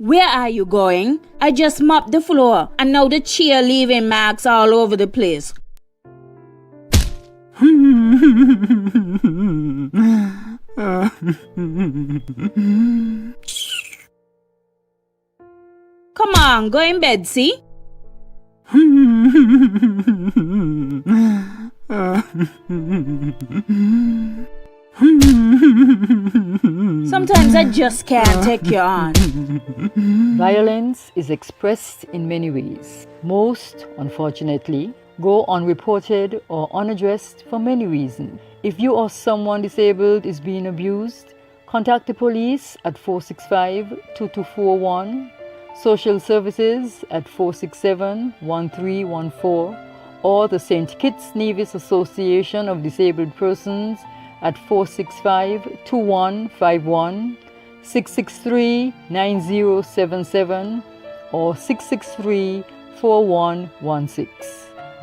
Where are you going? I just mopped the floor and now the chair leaving marks all over the place. Come on, go in bed, see? Sometimes I just can't take you on. Violence is expressed in many ways. Most, unfortunately, go unreported or unaddressed for many reasons. If you or someone disabled is being abused, contact the police at 465-2241, social services at 467-1314, or the St. Kitts Nevis Association of Disabled Persons at 465-2151, 663-9077, or 663-4116.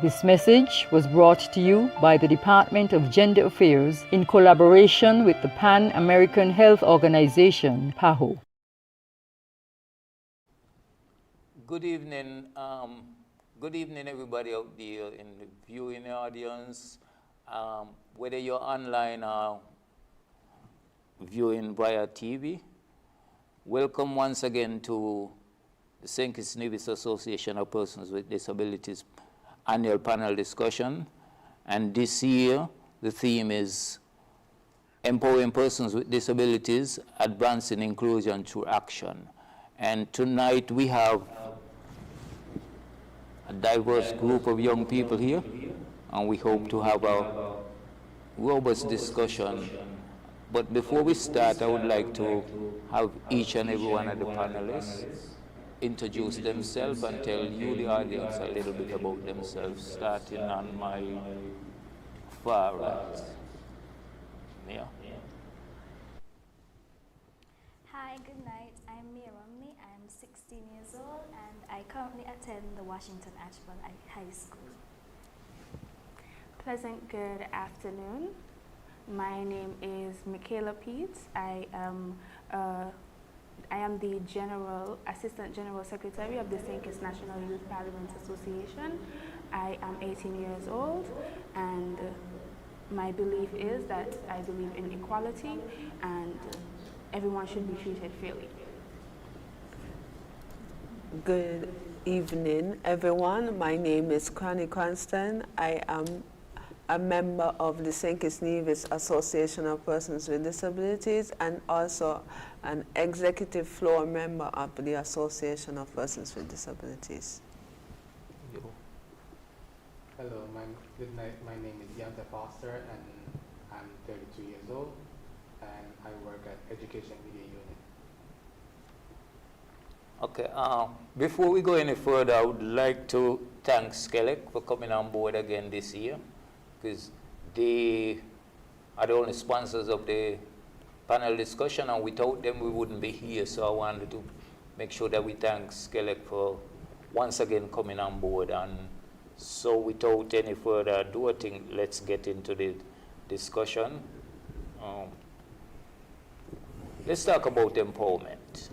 This message was brought to you by the Department of Gender Affairs in collaboration with the Pan American Health Organization, PAHO. Good evening, everybody out there in the viewing audience, whether you're online or viewing via TV. Welcome once again to the St. Kitts Nevis Association of Persons with Disabilities annual panel discussion. And this year, the theme is Empowering Persons with Disabilities, Advancing Inclusion Through Action. And tonight we have a diverse group of young people here, and we hope to have a robust discussion. But before we start, I would like to have each and every one of the panelists introduce themselves and tell you, the audience, a little bit about themselves, starting on my far right. Yeah. Hi, good night. I'm Romney. I'm 16 years old and I currently attend the Washington Ashburn High School. Pleasant good afternoon. My name is Mikaylah Peets. I am the Assistant General Secretary of the St. Kitts National Youth Parliament Association. I am 18 years old, and my belief is that I believe in equality and everyone should be treated fairly. Good evening, everyone. My name is Crannie Cranston. I am a member of the St. Kitts Nevis Association of Persons with Disabilities and also an executive floor member of the Association of Persons with Disabilities. Hello, good night. My name is Dionte Foster and I'm 32 years old and I work at Education Media Unit. Okay, before we go any further, I would like to thank Skelec for coming on board again this year, because they are the only sponsors of the panel discussion, and without them we wouldn't be here. So I wanted to make sure that we thank Skelec for once again coming on board. And so without any further ado, I think let's get into the discussion. Let's talk about empowerment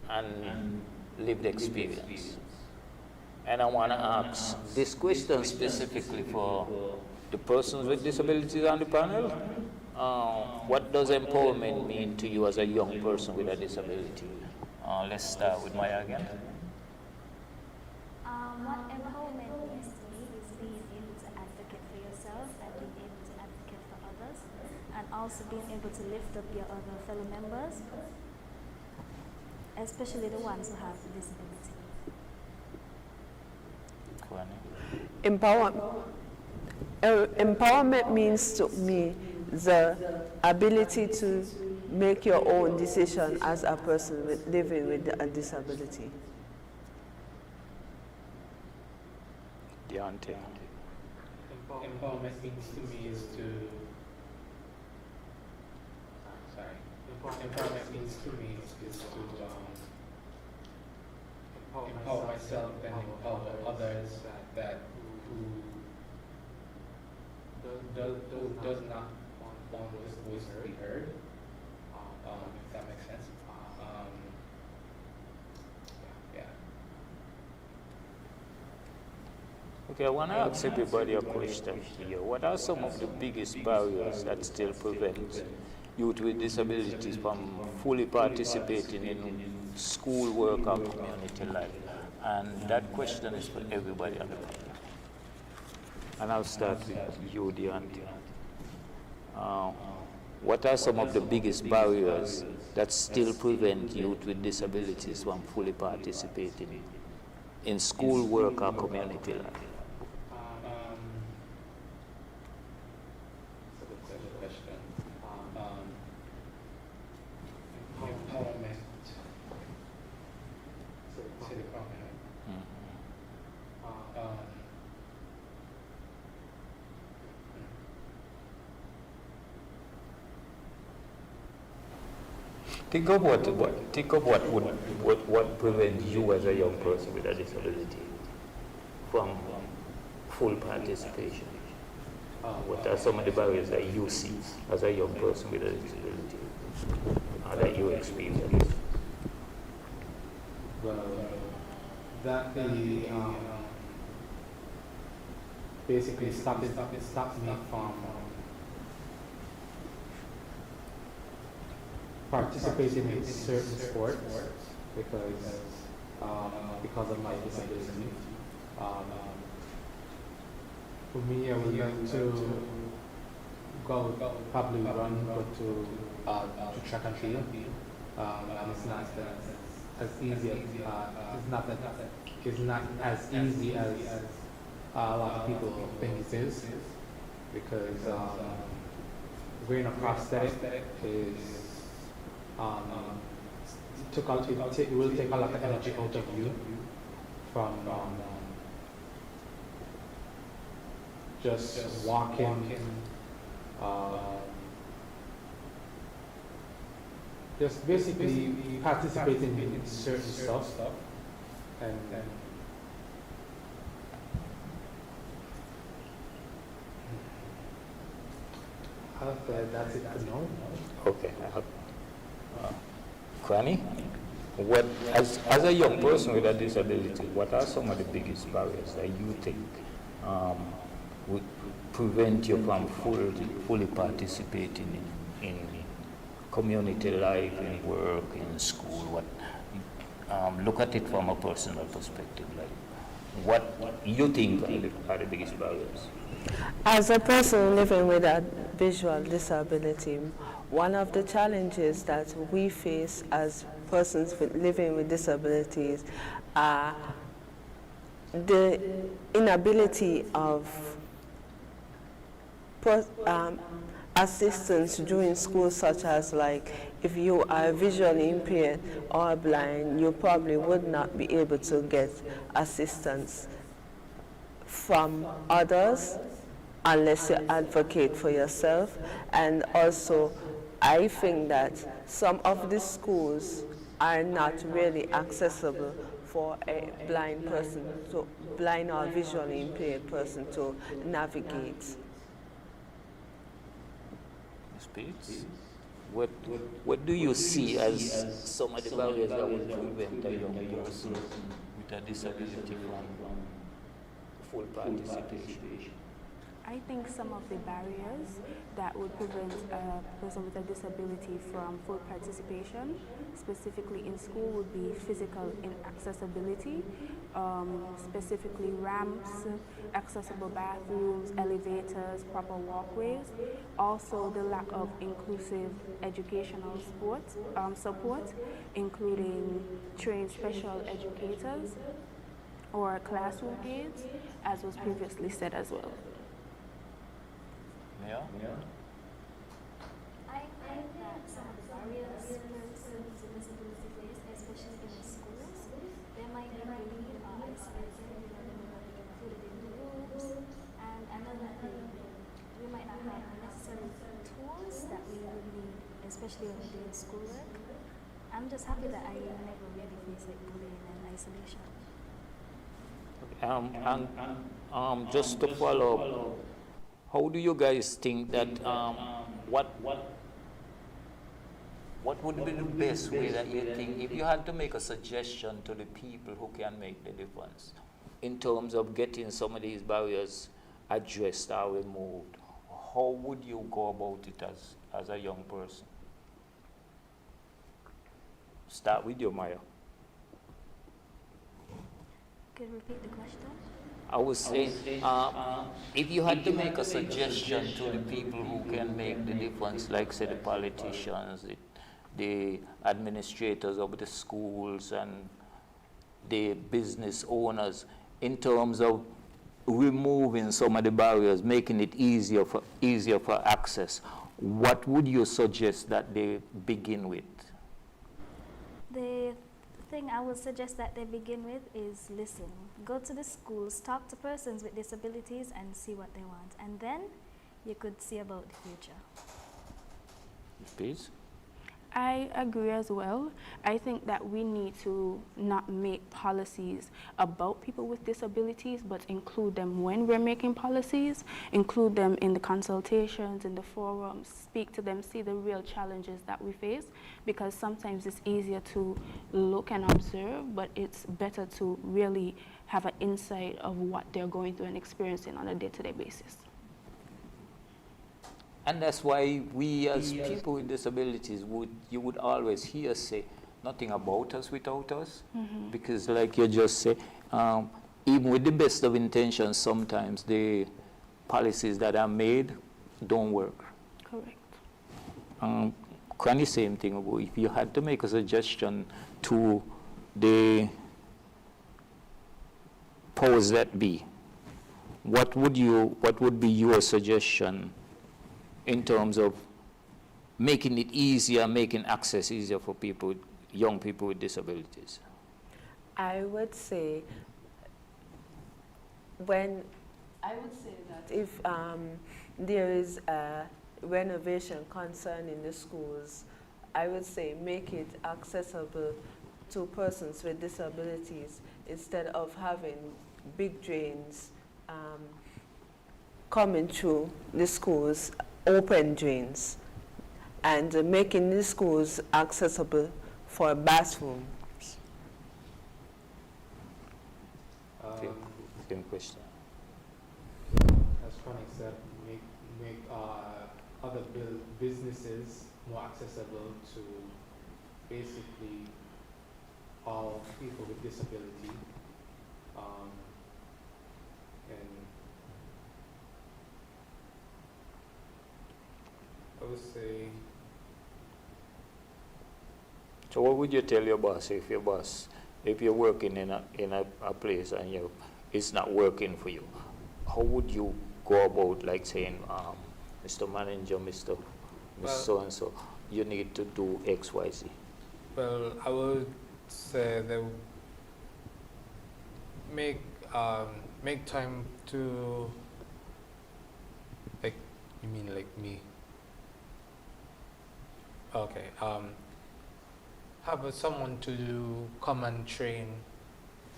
and lived experience. And I want to ask this question specifically for the persons with disabilities on the panel. What does empowerment mean to you as a young person with a disability? Let's start with Maya again. What empowerment means to me is being able to advocate for yourself and being able to advocate for others, and also being able to lift up your other fellow members, especially the ones who have disability. Empowerment means to me the ability to make your own decision as a person living with a disability. Dionte. Empowerment means to me is to empowerment means to me is to empower myself and empower others that who does not want this voice to be heard, if that makes sense. Okay, I want to ask everybody a question here. What are some of the biggest barriers that still prevent youth with disabilities from fully participating in school work or community life? And that question is for everybody on the panel. And I'll start with you, Dionte. What are some of the biggest barriers that still prevent youth with disabilities from fully participating in school work or community life? Empowerment. Think of what prevents you as a young person with a disability from full participation. What are some of the barriers that you see as a young person with a disability that you experience? Well, that be basically stops me from participating in certain sports because of my disability. For me, I would like to go probably run, go to track and field. And it's not as easy as it's not as easy as a lot of people think it is, because wearing a prosthetic is it will take a lot of energy out of you from just walking, just basically participating in certain stuff, and that's it for now. Okay. Crannie, as a young person with a disability, what are some of the biggest barriers that you think would prevent you from fully participating in community life, in work, in school? Look at it from a personal perspective. Like, what you think are the biggest barriers? As a person living with a visual disability, one of the challenges that we face as persons living with disabilities are the inability of assistance during school, such as, like, if you are visually impaired or blind, you probably would not be able to get assistance from others unless you advocate for yourself. And also, I think that some of the schools are not really accessible for a blind person, so blind or visually impaired person to navigate. Ms. Peets, what do you see as some of the barriers that would prevent a young person with a disability from full participation? I think some of the barriers that would prevent a person with a disability from full participation, specifically in school, would be physical inaccessibility, specifically ramps, accessible bathrooms, elevators, proper walkways. Also, the lack of inclusive educational support, including trained special educators or classroom aides, as was previously said as well. Yeah. I think that some of the barriers persons with disability face, especially in the schools, they might be bullied or isolated, they might not be included in the groups, and another thing, we might not have necessary tools that we would need, especially when we're doing schoolwork. I'm just happy that I never really faced like bullying and isolation. Just to follow up, how do you guys think that, what would be the best way that you think, if you had to make a suggestion to the people who can make the difference in terms of getting some of these barriers addressed or removed, how would you go about it as a young person? Start with you, Maya. Could you repeat the question? I was saying, if you had to make a suggestion to the people who can make the difference, like say the politicians, the administrators of the schools and the business owners, in terms of removing some of the barriers, making it easier for access, what would you suggest that they begin with? The thing I would suggest that they begin with is listen. Go to the schools, talk to persons with disabilities and see what they want. And then you could see about the future. Please. I agree as well. I think that we need to not make policies about people with disabilities, but include them when we're making policies, include them in the consultations, in the forums, speak to them, see the real challenges that we face, because sometimes it's easier to look and observe, but it's better to really have an insight of what they're going through and experiencing on a day-to-day basis. And that's why we as people with disabilities you would always hear say nothing about us without us. Mm-hmm. Because like you just say, even with the best of intentions, sometimes the policies that are made don't work. Correct. Can you same thing about if you had to make a suggestion to the powers that be, what would be your suggestion in terms of making it easier, making access easier for people, young people with disabilities? I would say that if there is a renovation concern in the schools, I would say make it accessible to persons with disabilities instead of having big drains coming through the schools, open drains, and making the schools accessible for bathrooms. Same question. As Crannie said, make other businesses more accessible to basically all people with disability, and I would say. So what would you tell your boss if you're working in a place and it's not working for you? How would you go about like saying, Mr. Manager, Mr. So and so, you need to do X, Y, Z? Well, I would say they would make time to, like, you mean like me? Okay. Have someone to come and train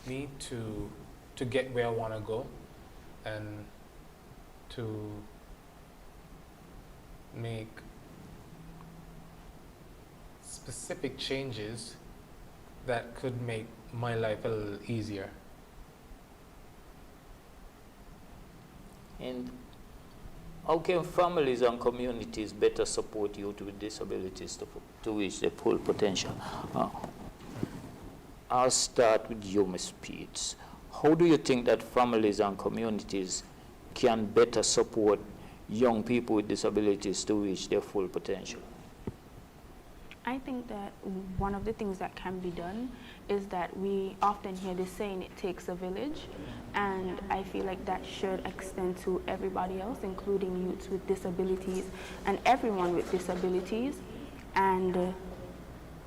me to get where I want to go, and to make specific changes that could make my life a little easier. And how can families and communities better support youth with disabilities to reach their full potential? I'll start with you, Ms. Peets. How do you think that families and communities can better support young people with disabilities to reach their full potential? I think that one of the things that can be done is that we often hear this saying, it takes a village, and I feel like that should extend to everybody else, including youths with disabilities and everyone with disabilities. And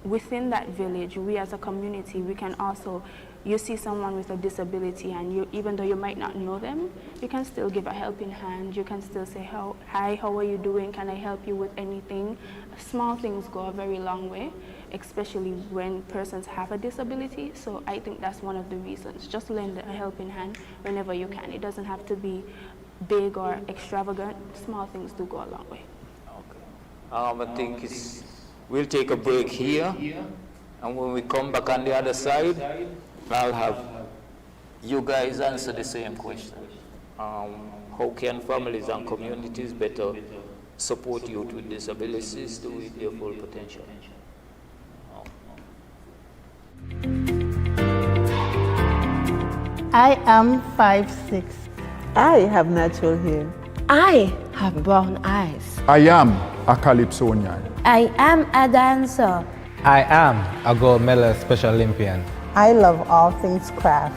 within that village, we as a community, we can also, you see someone with a disability and even though you might not know them, you can still give a helping hand. You can still say, hi, how are you doing? Can I help you with anything? Small things go a very long way, especially when persons have a disability. So I think that's one of the reasons. Just lend a helping hand whenever you can. It doesn't have to be big or extravagant. Small things do go a long way. Okay. I think we'll take a break here, and when we come back on the other side, I'll have You guys answer the same question. How can families and communities better support youth with disabilities to reach their full potential? I am 5'6". I have natural hair. I have brown eyes. I am a Calypsonian. I am a dancer. I am a gold medal Special Olympian. I love all things craft.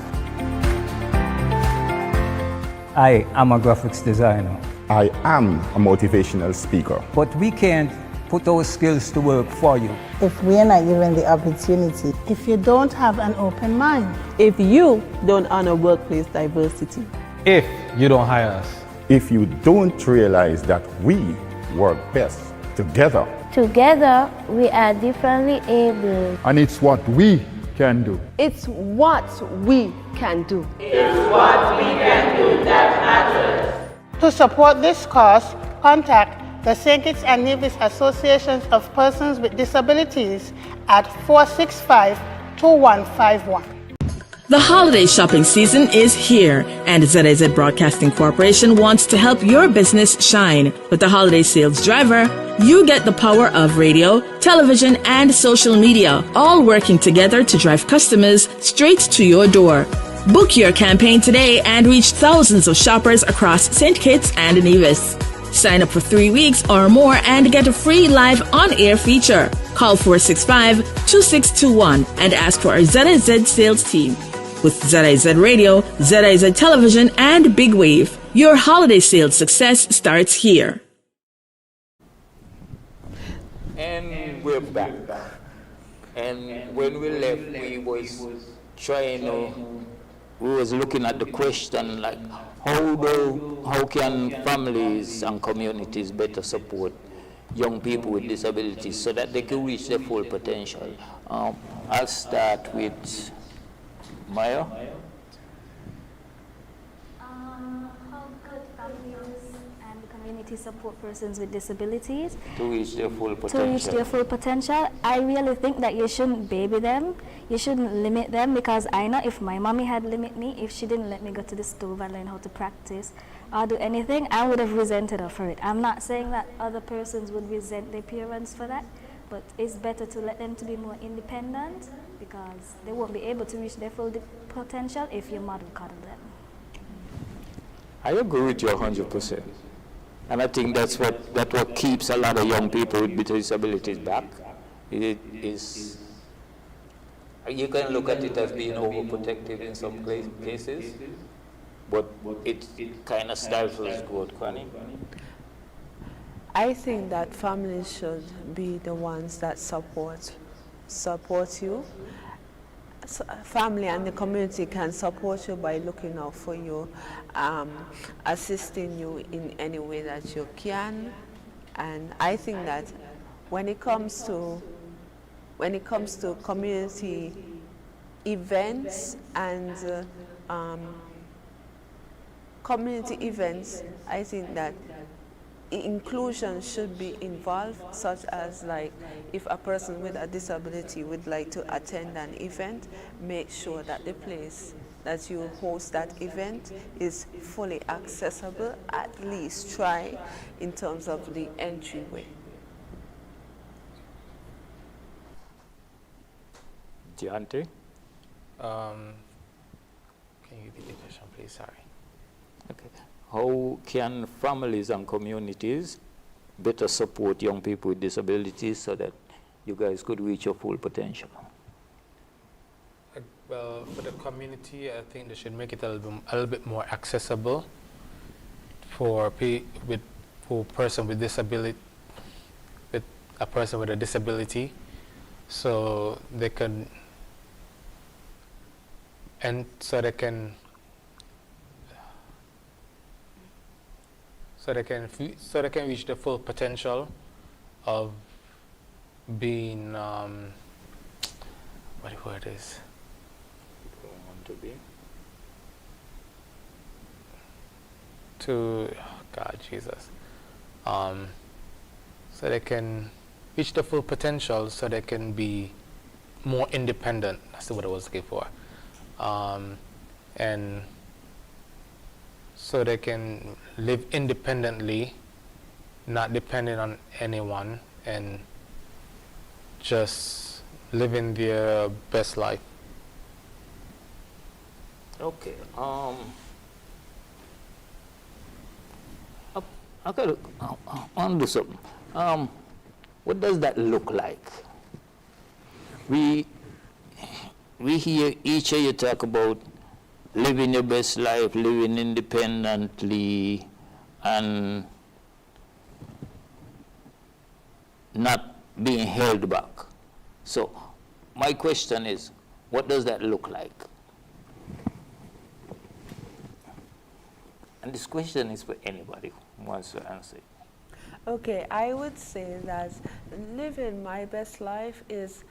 I am a graphics designer. I am a motivational speaker. But we can't put those skills to work for you If we are not given the opportunity, if you don't have an open mind, If you don't honor workplace diversity, If you don't hire us, If you don't realize that we work best together, Together, we are differently able. and it's what we can do. It's what we can do. to support this cause, contact the St. Kitts and Nevis Association of Persons with Disabilities at 465-2151. The holiday shopping season is here, and ZIZ Broadcasting Corporation wants to help your business shine. With the holiday sales driver, you get the power of radio, television, and social media, all working together to drive customers straight to your door. Book your campaign today and reach thousands of shoppers across St. Kitts and Nevis. Sign up for 3 weeks or more and get a free live on-air feature. Call 465-2621 and ask for our ZIZ sales team. With ZIZ Radio, ZIZ Television, and Big Wave, your holiday sales success starts here. And we're back. And when we left, we was looking at the question like, how can families and communities better support young people with disabilities so that they can reach their full potential? I'll start with Maya. How could families and community support persons with disabilities To reach their full to potential. reach their full potential? I really think that you shouldn't baby them. You shouldn't limit them, because I know if my mommy had limited me, if she didn't let me go to the stove and learn how to practice or do anything, I would have resented her for it. I'm not saying that other persons would resent their parents for that, but it's better to let them to be more independent, because they won't be able to reach their full potential if your mother coddle them. I agree with you 100%. And I think that's what keeps a lot of young people with disabilities back. It is, you can look at it as being overprotective in some cases, but it kind of stifles growth, Crannie. I think that families should be the ones that support you. Family and the community can support you by looking out for you, assisting you in any way that you can. And I think that when it comes to community events and I think that inclusion should be involved, such as like if a person with a disability would like to attend an event, make sure that the place that you host that event is fully accessible. At least try in terms of the entryway. Dionte? can you repeat the question, please? Sorry. Okay. How can families and communities better support young people with disabilities so that you guys could reach your full potential? Well, for the community, I think they should make it a little bit more accessible for a person with a disability, so they can reach the full potential of being what the word is. So they can reach the full potential, so they can be more independent. That's the word I was looking for. and so they can live independently, not dependent on anyone, and just living their best life. Okay. I gotta undo something. What does that look like? We hear each of you talk about living your best life, living independently, and not being held back. So my question is, what does that look like? And this question is for anybody who wants to answer it. Okay, I would say that living my best life is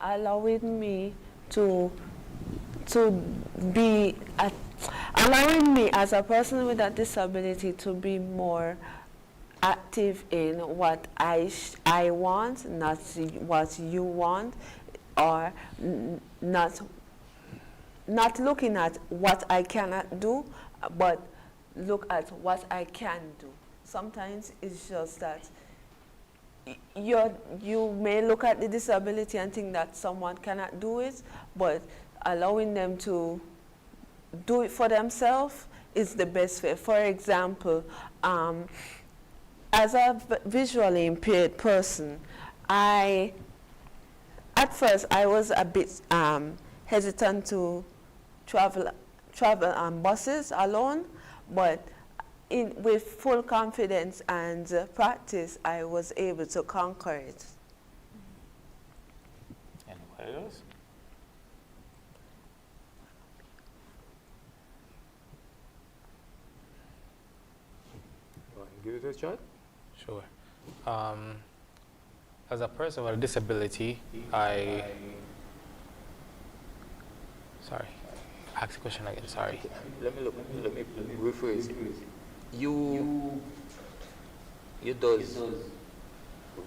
allowing me to be, allowing me as a person with a disability to be more active in what I want, not what you want, or not looking at what I cannot do, but look at what I can do. Sometimes it's just that you may look at the disability and think that someone cannot do it, but allowing them to do it for themselves is the best way. For example, as a visually impaired person, at first I was a bit hesitant to travel on buses alone, but with full confidence and practice, I was able to conquer it. Anybody else? Give it a shot. Sure. As a person with a disability, sorry, ask the question again, sorry. Okay. Let me rephrase it. You does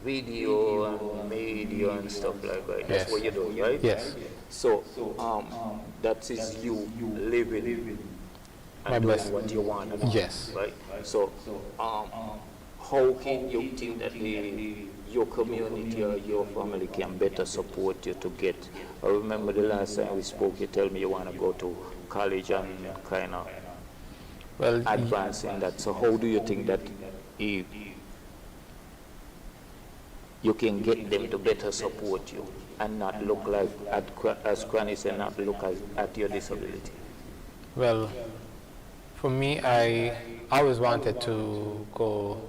video and media and stuff like that. That's Yes. what you do, right? Yes. So that is you living and My doing best. what you want to do. Yes. Right? So how can you think that your community or your family can better support you to get? I remember the last time we spoke, you told me you want to go to college and kind of advance in that. So how do you think that you can get them to better support you and not look like, as Crannie said, not look at your disability? Well, for me, I always wanted to go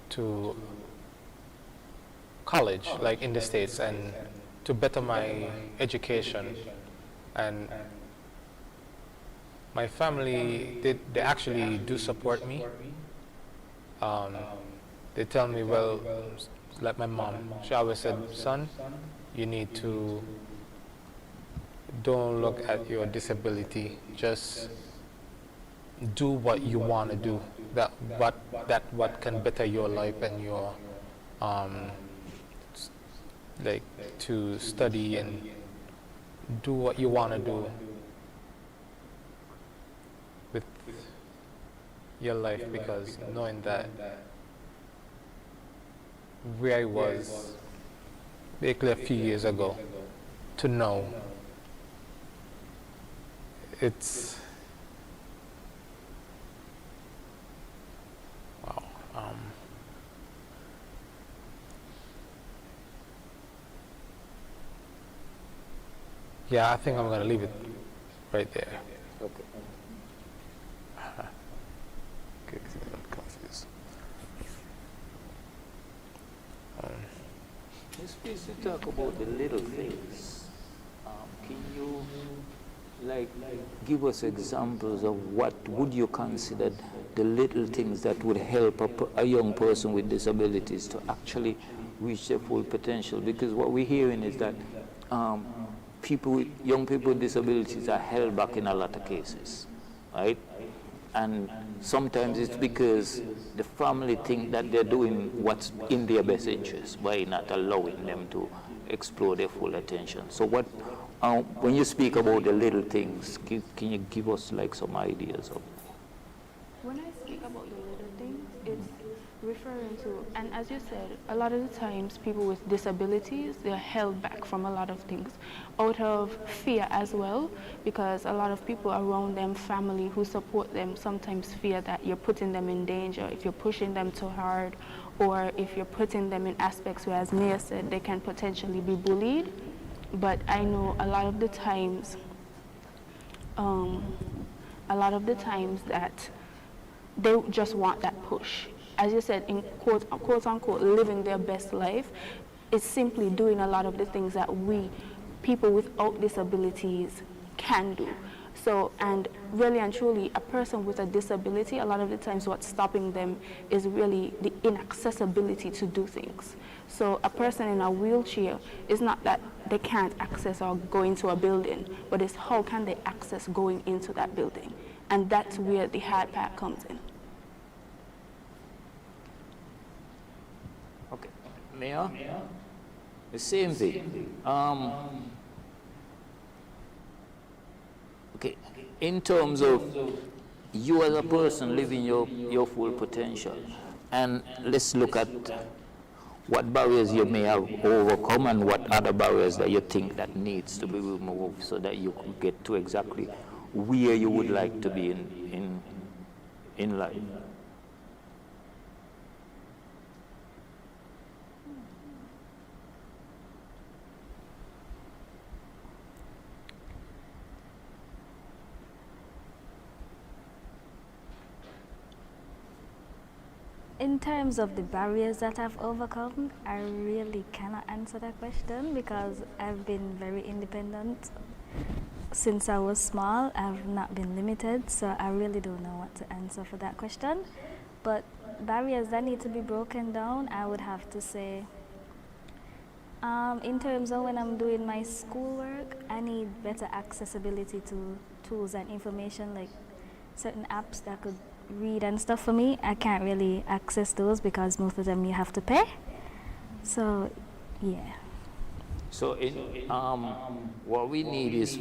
to college, like in the States, and to better my education. And my family, they actually do support me. They tell me, well, like my mom, she always said, son, you need to don't look at your disability, just do what you want to do, what can better your life and your like to study and do what you want to do with your life, because knowing that where I was basically a few years ago to know it's wow. Yeah, I think I'm gonna leave it right there. Okay. Okay, 'cause I'm confused. Let's please talk about the little things. Can you give us examples of what would you consider the little things that would help a young person with disabilities to actually reach their full potential? Because what we're hearing is that young people with disabilities are held back in a lot of cases, right? And sometimes it's because the family think that they're doing what's in their best interest by not allowing them to explore their full attention. So what When you speak about the little things, can you give us like some ideas of? When I speak about the little things, it's referring to, and as you said, a lot of the times people with disabilities, they're held back from a lot of things out of fear as well, because a lot of people around them, family who support them, sometimes fear that you're putting them in danger if you're pushing them too hard, or if you're putting them in aspects where, as Mia said, they can potentially be bullied. But I know a lot of the times that they just want that push. As you said, in quote unquote, living their best life, it's simply doing a lot of the things that we, people without disabilities, can do. So, and really and truly, a person with a disability, a lot of the times what's stopping them is really the inaccessibility to do things. So a person in a wheelchair is not that they can't access or go into a building, but it's how can they access going into that building. And that's where the hard part comes in. Okay, Mayor, the same thing. Okay, in terms of you as a person living your full potential, and let's look at what barriers you may have overcome and what other barriers that you think that needs to be removed so that you can get to exactly where you would like to be in life. In terms of the barriers that I've overcome, I really cannot answer that question because I've been very independent. Since I was small, I've not been limited, so I really don't know what to answer for that question. But barriers that need to be broken down, I would have to say, in terms of when I'm doing my schoolwork, I need better accessibility to tools and information, like certain apps that could read and stuff for me. I can't really access those because most of them you have to pay. So, yeah. So, what we need is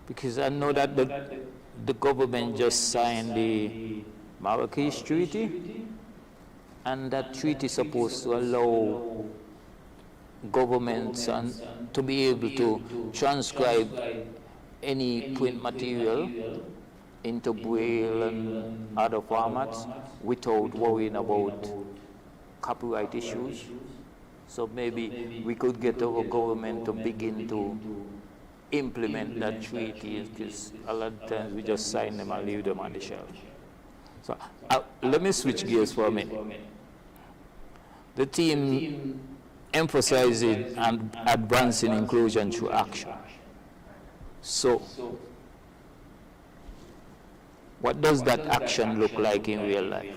because I know that the government just signed the Marrakesh Treaty, and that treaty is supposed to allow governments to be able to transcribe any print material into Braille and other formats without worrying about copyright issues. So maybe we could get our government to begin to implement that treaty, because a lot of times we just sign them and leave them on the shelf. So let me switch gears for a minute. The team emphasizes and advancing inclusion through action. So what does that action look like in real life?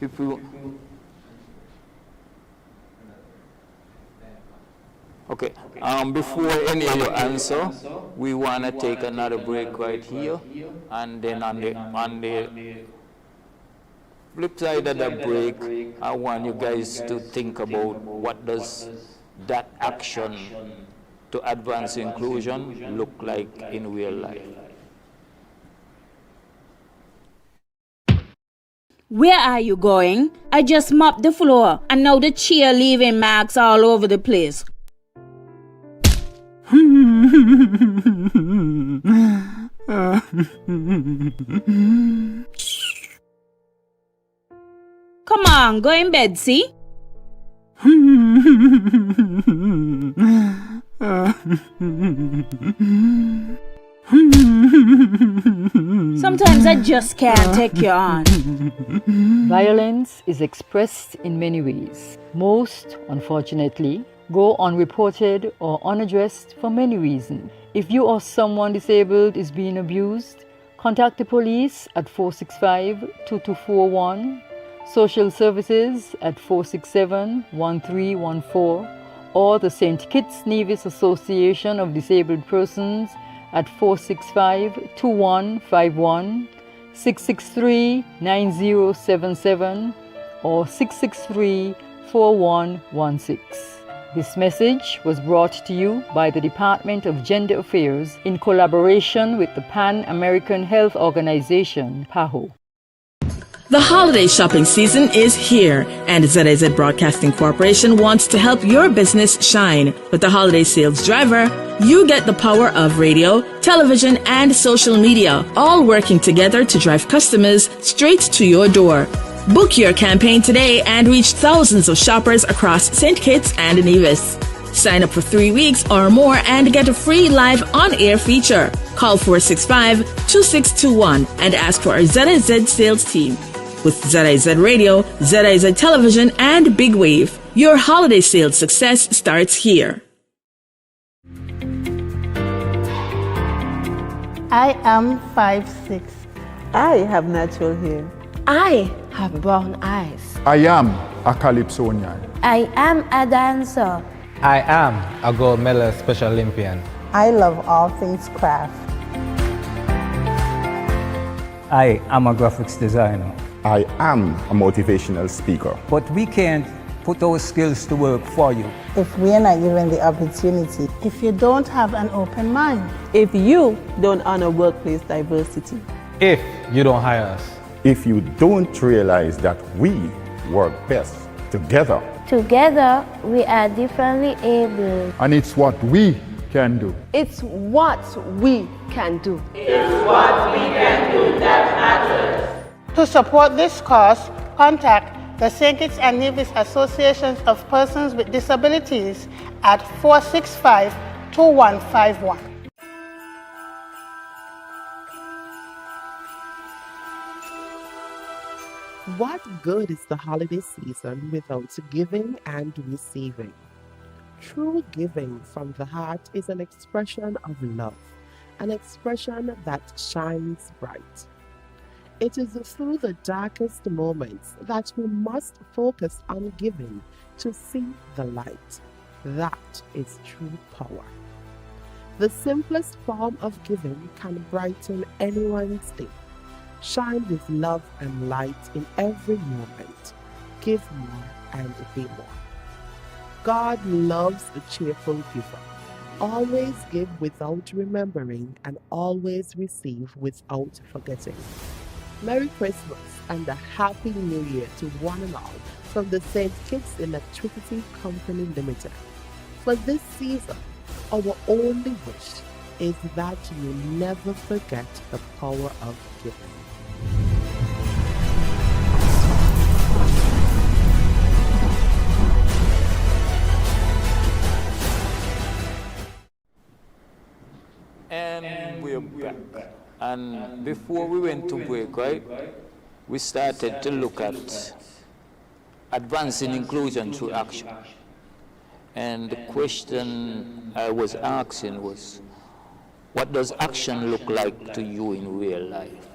If you, okay, before any of you answer, we want to take another break right here, and then on the flip side of the break, I want you guys to think about what does that action to advance inclusion look like in real life. Where are you going? I just mopped the floor and now the chair leaving marks all over the place. Come on, go in bed, see? Sometimes I just can't take you on. Violence is expressed in many ways. Most, unfortunately, go unreported or unaddressed for many reasons. If you or someone disabled is being abused, contact the police at 465-2241, social services at 467-1314, or the St. Kitts Nevis Association of Disabled Persons at 465-2151, 663-9077, or 663-4116. This message was brought to you by the Department of Gender Affairs in collaboration with the Pan American Health Organization, PAHO. The holiday shopping season is here, and ZIZ Broadcasting Corporation wants to help your business shine. With the holiday sales driver, you get the power of radio, television, and social media, all working together to drive customers straight to your door. Book your campaign today and reach thousands of shoppers across St. Kitts and Nevis. Sign up for 3 weeks or more and get a free live on-air feature. Call 465-2621 and ask for our ZIZ sales team. With ZIZ Radio, ZIZ Television, and Big Wave, your holiday sales success starts here. I am 5'6". I have natural hair. I have brown eyes. I am a Calypsonian. I am a dancer. I am a gold medal Special Olympian. I love all things craft. I am a graphics designer. I am a motivational speaker. But we can't put those skills to work for you. If we are not given the opportunity, If you don't have an open mind, If you don't honor workplace diversity, If you don't hire us, If you don't realize that we work best together, Together, we are differently able. and it's what we can do. it's what we can do. to support this cause, contact the St. Kitts and Nevis Associations of Persons with Disabilities at 465-2151. What good is the holiday season without giving and receiving? True giving from the heart is an expression of love, an expression that shines bright. It is through the darkest moments that we must focus on giving to see the light. That is true power. The simplest form of giving can brighten anyone's day. Shine with love and light in every moment. Give more and be more. God loves a cheerful giver. Always give without remembering and always receive without forgetting. Merry Christmas and a Happy New Year to one and all from the St. Kitts Electricity Company Limited. For this season, our only wish is that you never forget the power of giving. And we're back. And before we went to break, right, we started to look at advancing inclusion through action. And the question I was asking was, what does action look like to you in real life?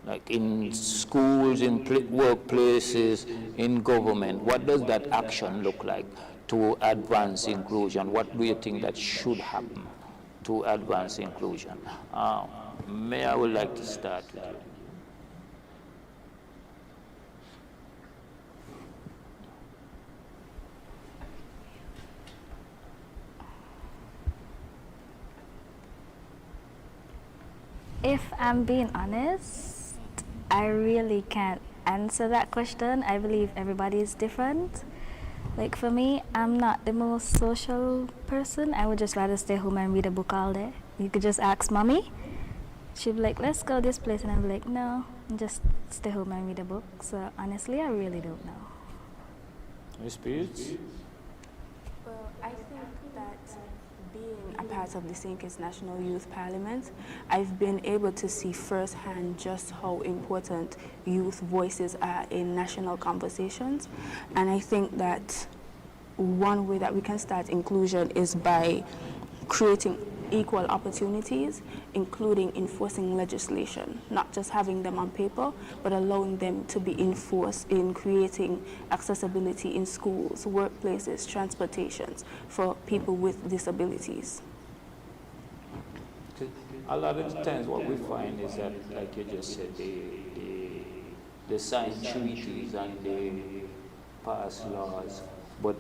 Like in schools, in workplaces, in government, what does that action look like to advance inclusion? What do you think that should happen to advance inclusion? May I would like to start with you. If I'm being honest, I really can't answer that question. I believe everybody is different. Like for me, I'm not the most social person. I would just rather stay home and read a book all day. You could just ask mommy. She'd be like, let's go this place. And I'd be like, no, just stay home and read a book. So honestly, I really don't know. Ms. Peets? Well, I think that being a part of the St. Kitts National Youth Parliament, I've been able to see firsthand just how important youth voices are in national conversations. And I think that one way that we can start inclusion is by creating equal opportunities, including enforcing legislation, not just having them on paper, but allowing them to be enforced in creating accessibility in schools, workplaces, transportations for people with disabilities. A lot of times what we find is that, like you just said, they sign treaties and they pass laws but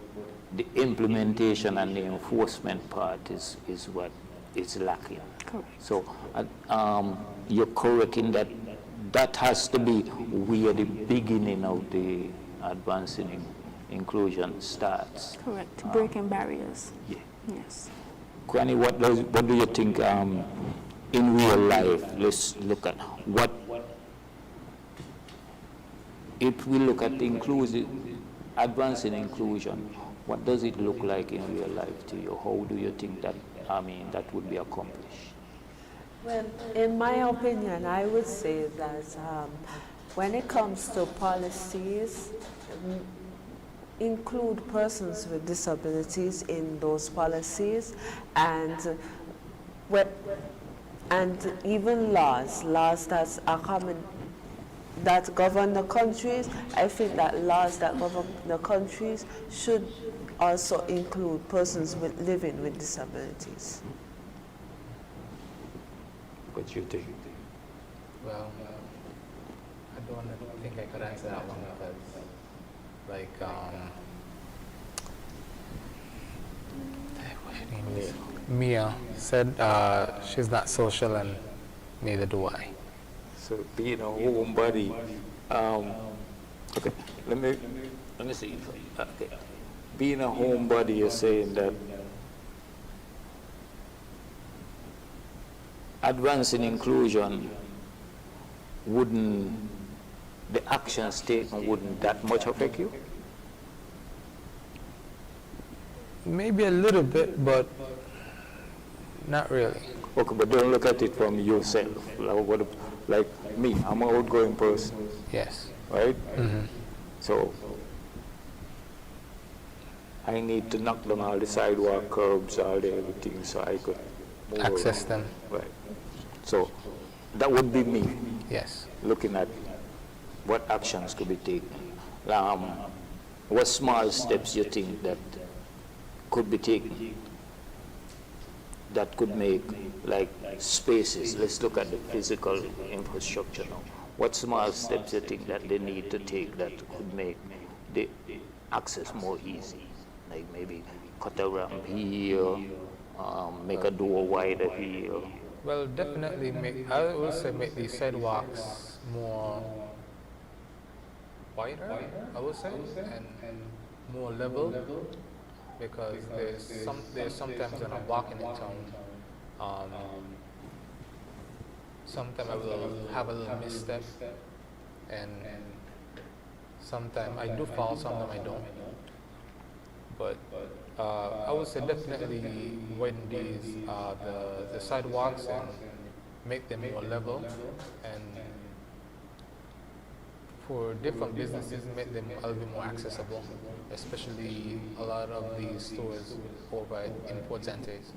the implementation and the enforcement part is what is lacking. Correct. So you're correct in that that has to be where the beginning of the advancing inclusion starts. Correct. Breaking barriers. Yeah. Yes. Crannie, what do you think in real life? Let's look at what, if we look at the advancing inclusion, what does it look like in real life to you? How do you think that, that would be accomplished? Well, in my opinion, I would say that when it comes to policies, include persons with disabilities in those policies, and even laws that are common, that govern the countries. I think that laws that govern the countries should also include persons living with disabilities. What you think? Well, I don't think I could answer that one because, like, what's her name is? Mia said she's not social, and neither do I. So being a homebody, okay, let me see. Okay, being a homebody is saying that advancing inclusion the actions taken wouldn't that much affect you? Maybe a little bit, but not really. Okay, but don't look at it from yourself. Like me, I'm an outgoing person. Yes. Right? Mm-hmm. So I need to knock down all the sidewalk curbs, all the everything, so I could move access around. them. Right. So that would be me. Yes. Looking at what actions could be taken. What small steps you think that could be taken that could make, like, spaces? Let's look at the physical infrastructure now. What small steps you think that they need to take that could make the access more easy? Like maybe cut a ramp here, make a door wider here. Well, definitely I would say make these sidewalks more wider, I would say, and more level, because there's sometimes when I'm walking in town, sometimes I will have a little misstep, and sometimes I do fall, sometimes I don't. But I would say definitely widen the sidewalks and make them more level, and for different businesses, make them a little bit more accessible, especially a lot of these stores over in Port Santes.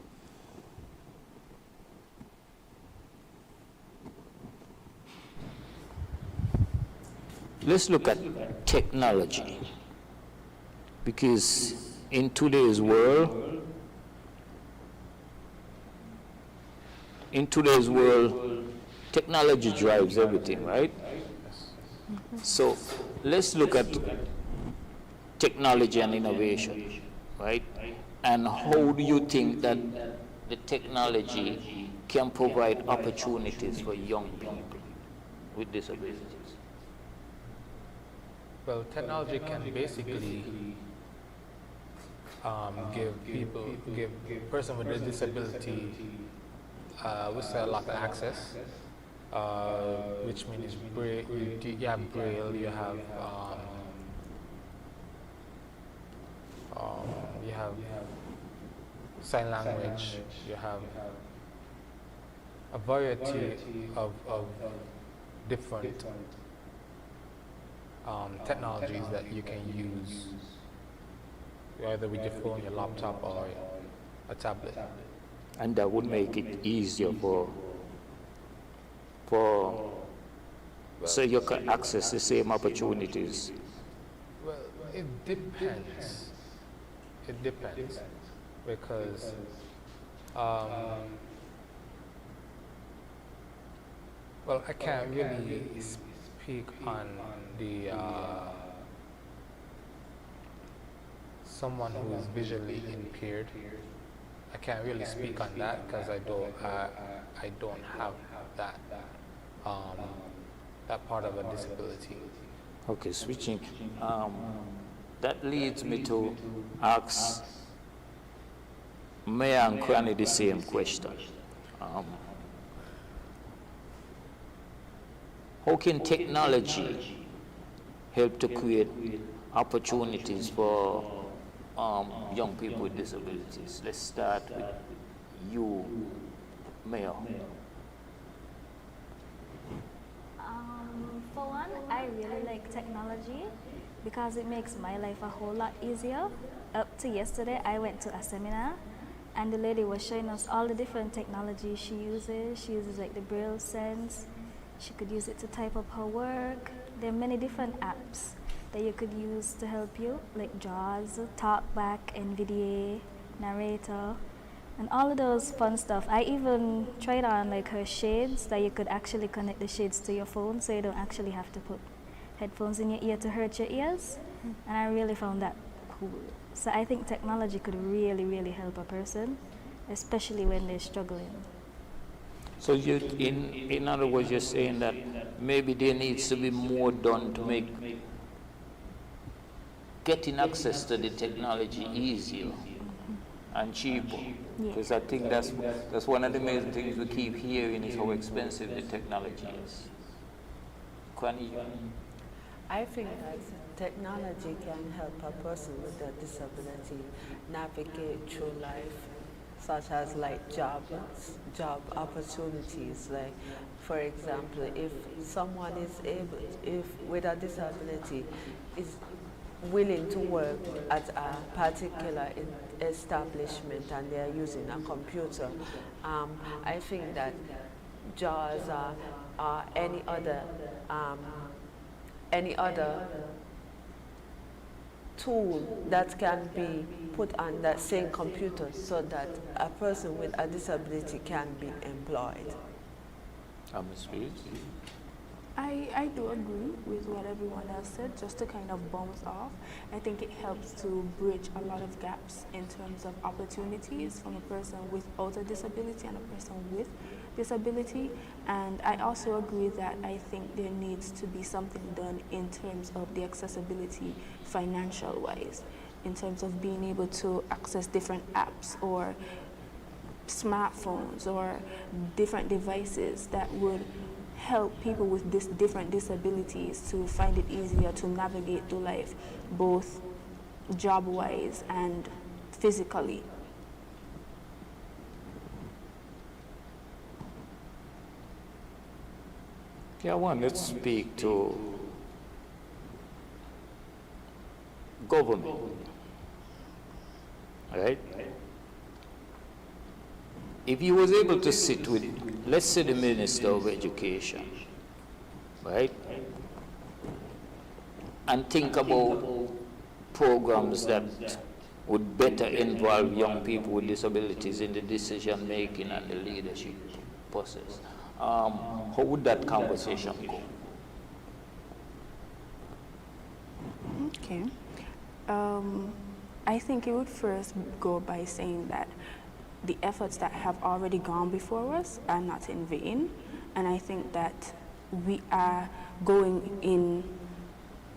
Let's look at technology, because in today's world, technology drives everything, right? So let's look at technology and innovation, right? And how do you think that the technology can provide opportunities for young people with disabilities? Well, technology can basically give person with a disability, we say a lot of access, which means you have Braille, you have sign language, you have a variety of different technologies that you can use, either with your phone, your laptop, or a tablet. And that would make it easier so you can access the same opportunities. Well, it depends. It depends, because well, I can't really speak on the someone who is visually impaired, I can't really speak on that because I don't have that that part of a disability. Okay, switching. That leads me to ask Mayor and Crannie the same question. How can technology help to create opportunities for young people with disabilities? Let's start with you, Mayor. For one, I really like technology because it makes my life a whole lot easier. Up to yesterday, I went to a seminar and the lady was showing us all the different technology she uses. She uses like the Braille Sense. She could use it to type up her work. There are many different apps that you could use to help you, like JAWS, TalkBack, NVDA, Narrator, and all of those fun stuff. I even tried on like her shades that you could actually connect the shades to your phone so you don't actually have to put headphones in your ear to hurt your ears. And I really found that cool. So I think technology could really, really help a person, especially when they're struggling. So you, in other words, you're saying that maybe there needs to be more done to make getting access to the technology easier and cheaper. Because I think that's one of the main things we keep hearing is how expensive the technology is. Crannie? I think that technology can help a person with a disability navigate through life, such as like job opportunities. Like, for example, if someone is with a disability is willing to work at a particular establishment and they are using a computer, I think that JAWS or any other tool that can be put on that same computer so that a person with a disability can be employed. Ms. Peets? I do agree with what everyone else said. Just to kind of bounce off, I think it helps to bridge a lot of gaps in terms of opportunities from a person without a disability and a person with disability. And I also agree that I think there needs to be something done in terms of the accessibility financial wise, in terms of being able to access different apps or smartphones or different devices that would help people with different disabilities to find it easier to navigate through life, both job-wise and physically. Yeah, let's speak to government, right? If you was able to sit with, let's say, the Minister of Education, right, and think about programs that would better involve young people with disabilities in the decision making and the leadership process, how would that conversation go? Okay. I think it would first go by saying that the efforts that have already gone before us are not in vain, and I think that we are going in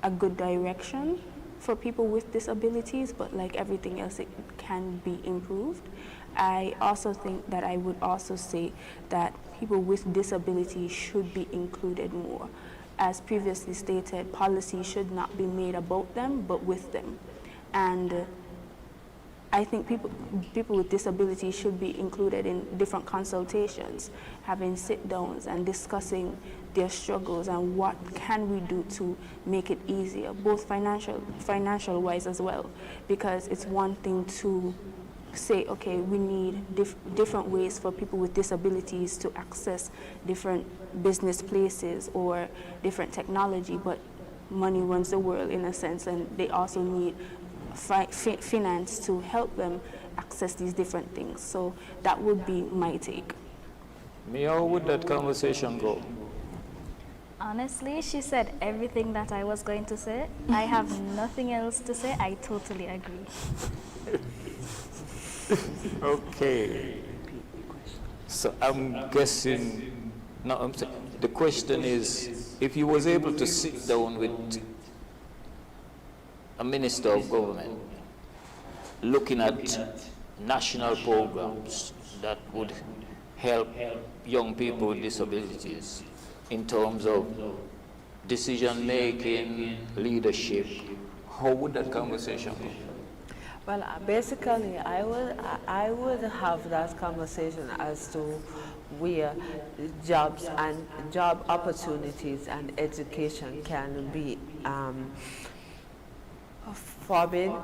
a good direction for people with disabilities, but like everything else, it can be improved. I also think that I would also say that people with disabilities should be included more. As previously stated, policy should not be made about them, but with them. And I think people with disabilities should be included in different consultations, having sit-downs and discussing their struggles and what can we do to make it easier, both financial-wise as well, because it's one thing to say, okay, we need different ways for people with disabilities to access different business places or different technology, but money runs the world in a sense, and they also need finance to help them access these different things. So that would be my take. Mia, how would that conversation go? Honestly, she said everything that I was going to say. I have nothing else to say. I totally agree. Okay. So I'm guessing, no, I'm saying, the question is, if you was able to sit down with a minister of government looking at national programs that would help young people with disabilities in terms of decision making, leadership, how would that conversation go? Well, basically, I would have that conversation as to where jobs and job opportunities and education can be forbidden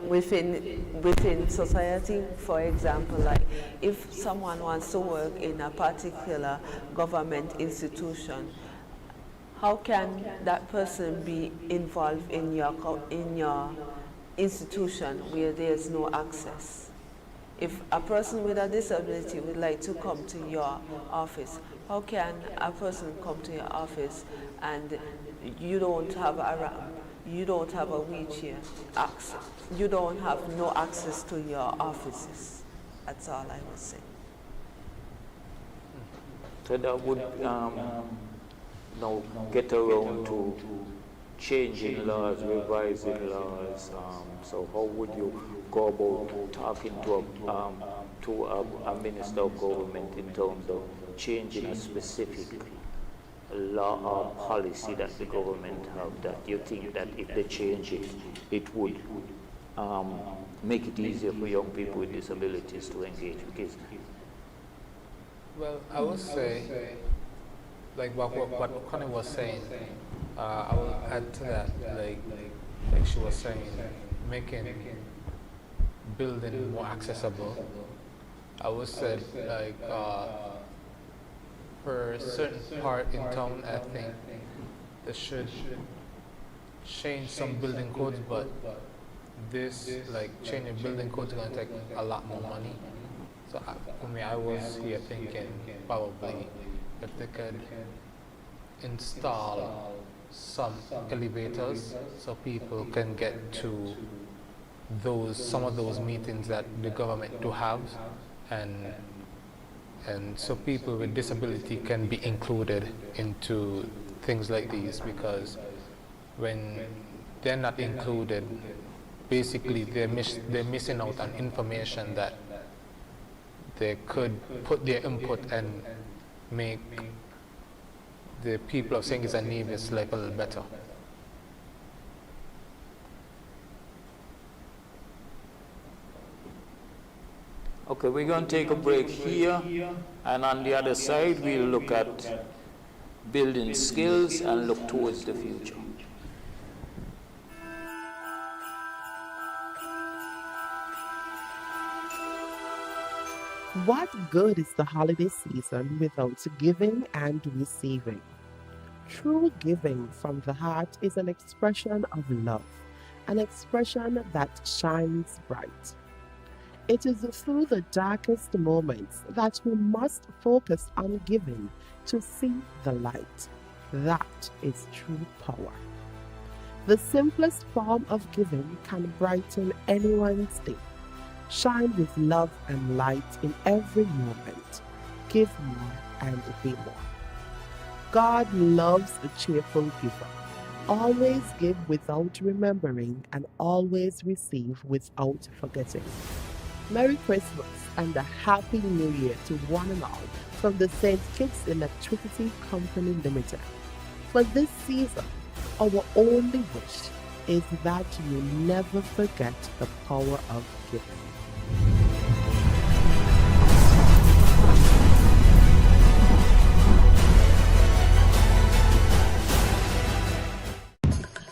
within society. For example, like if someone wants to work in a particular government institution, how can that person be involved in your institution where there's no access? If a person with a disability would like to come to your office, how can a person come to your office and you don't have a ramp, you don't have a wheelchair access, you don't have no access to your offices? That's all I would say. So that would now get around to changing laws, revising laws. So how would you go about talking to a minister of government in terms of changing a specific law or policy that the government have that you think that if they change it, it would make it easier for young people with disabilities to engage? Because well, I would say, like what Crannie was saying, I will add to that, like she was saying, making building more accessible. I would say, like, for a certain part in town, I think they should change some building codes, but this, like, changing building codes is going to take a lot more money. So for me, I was here thinking probably if they could install some elevators so people can get to some of those meetings that the government do have, and so people with disability can be included into things like these, because when they're not included, basically they're missing out on information that they could put their input and make the people of St. Kitts and Nevis life a little better. okay, we're going to take a break here, and on the other side we'll look at building skills and look towards the future. What good is the holiday season without giving and receiving? True giving from the heart is an expression of love, an expression that shines bright. It is through the darkest moments that we must focus on giving to see the light. That is true power. The simplest form of giving can brighten anyone's day. Shine with love and light in every moment. Give more and be more. God loves a cheerful giver. Always give without remembering, and always receive without forgetting. Merry Christmas and a Happy New Year to one and all from the St. Kitts Electricity Company Limited. For this season, our only wish is that you never forget the power of giving.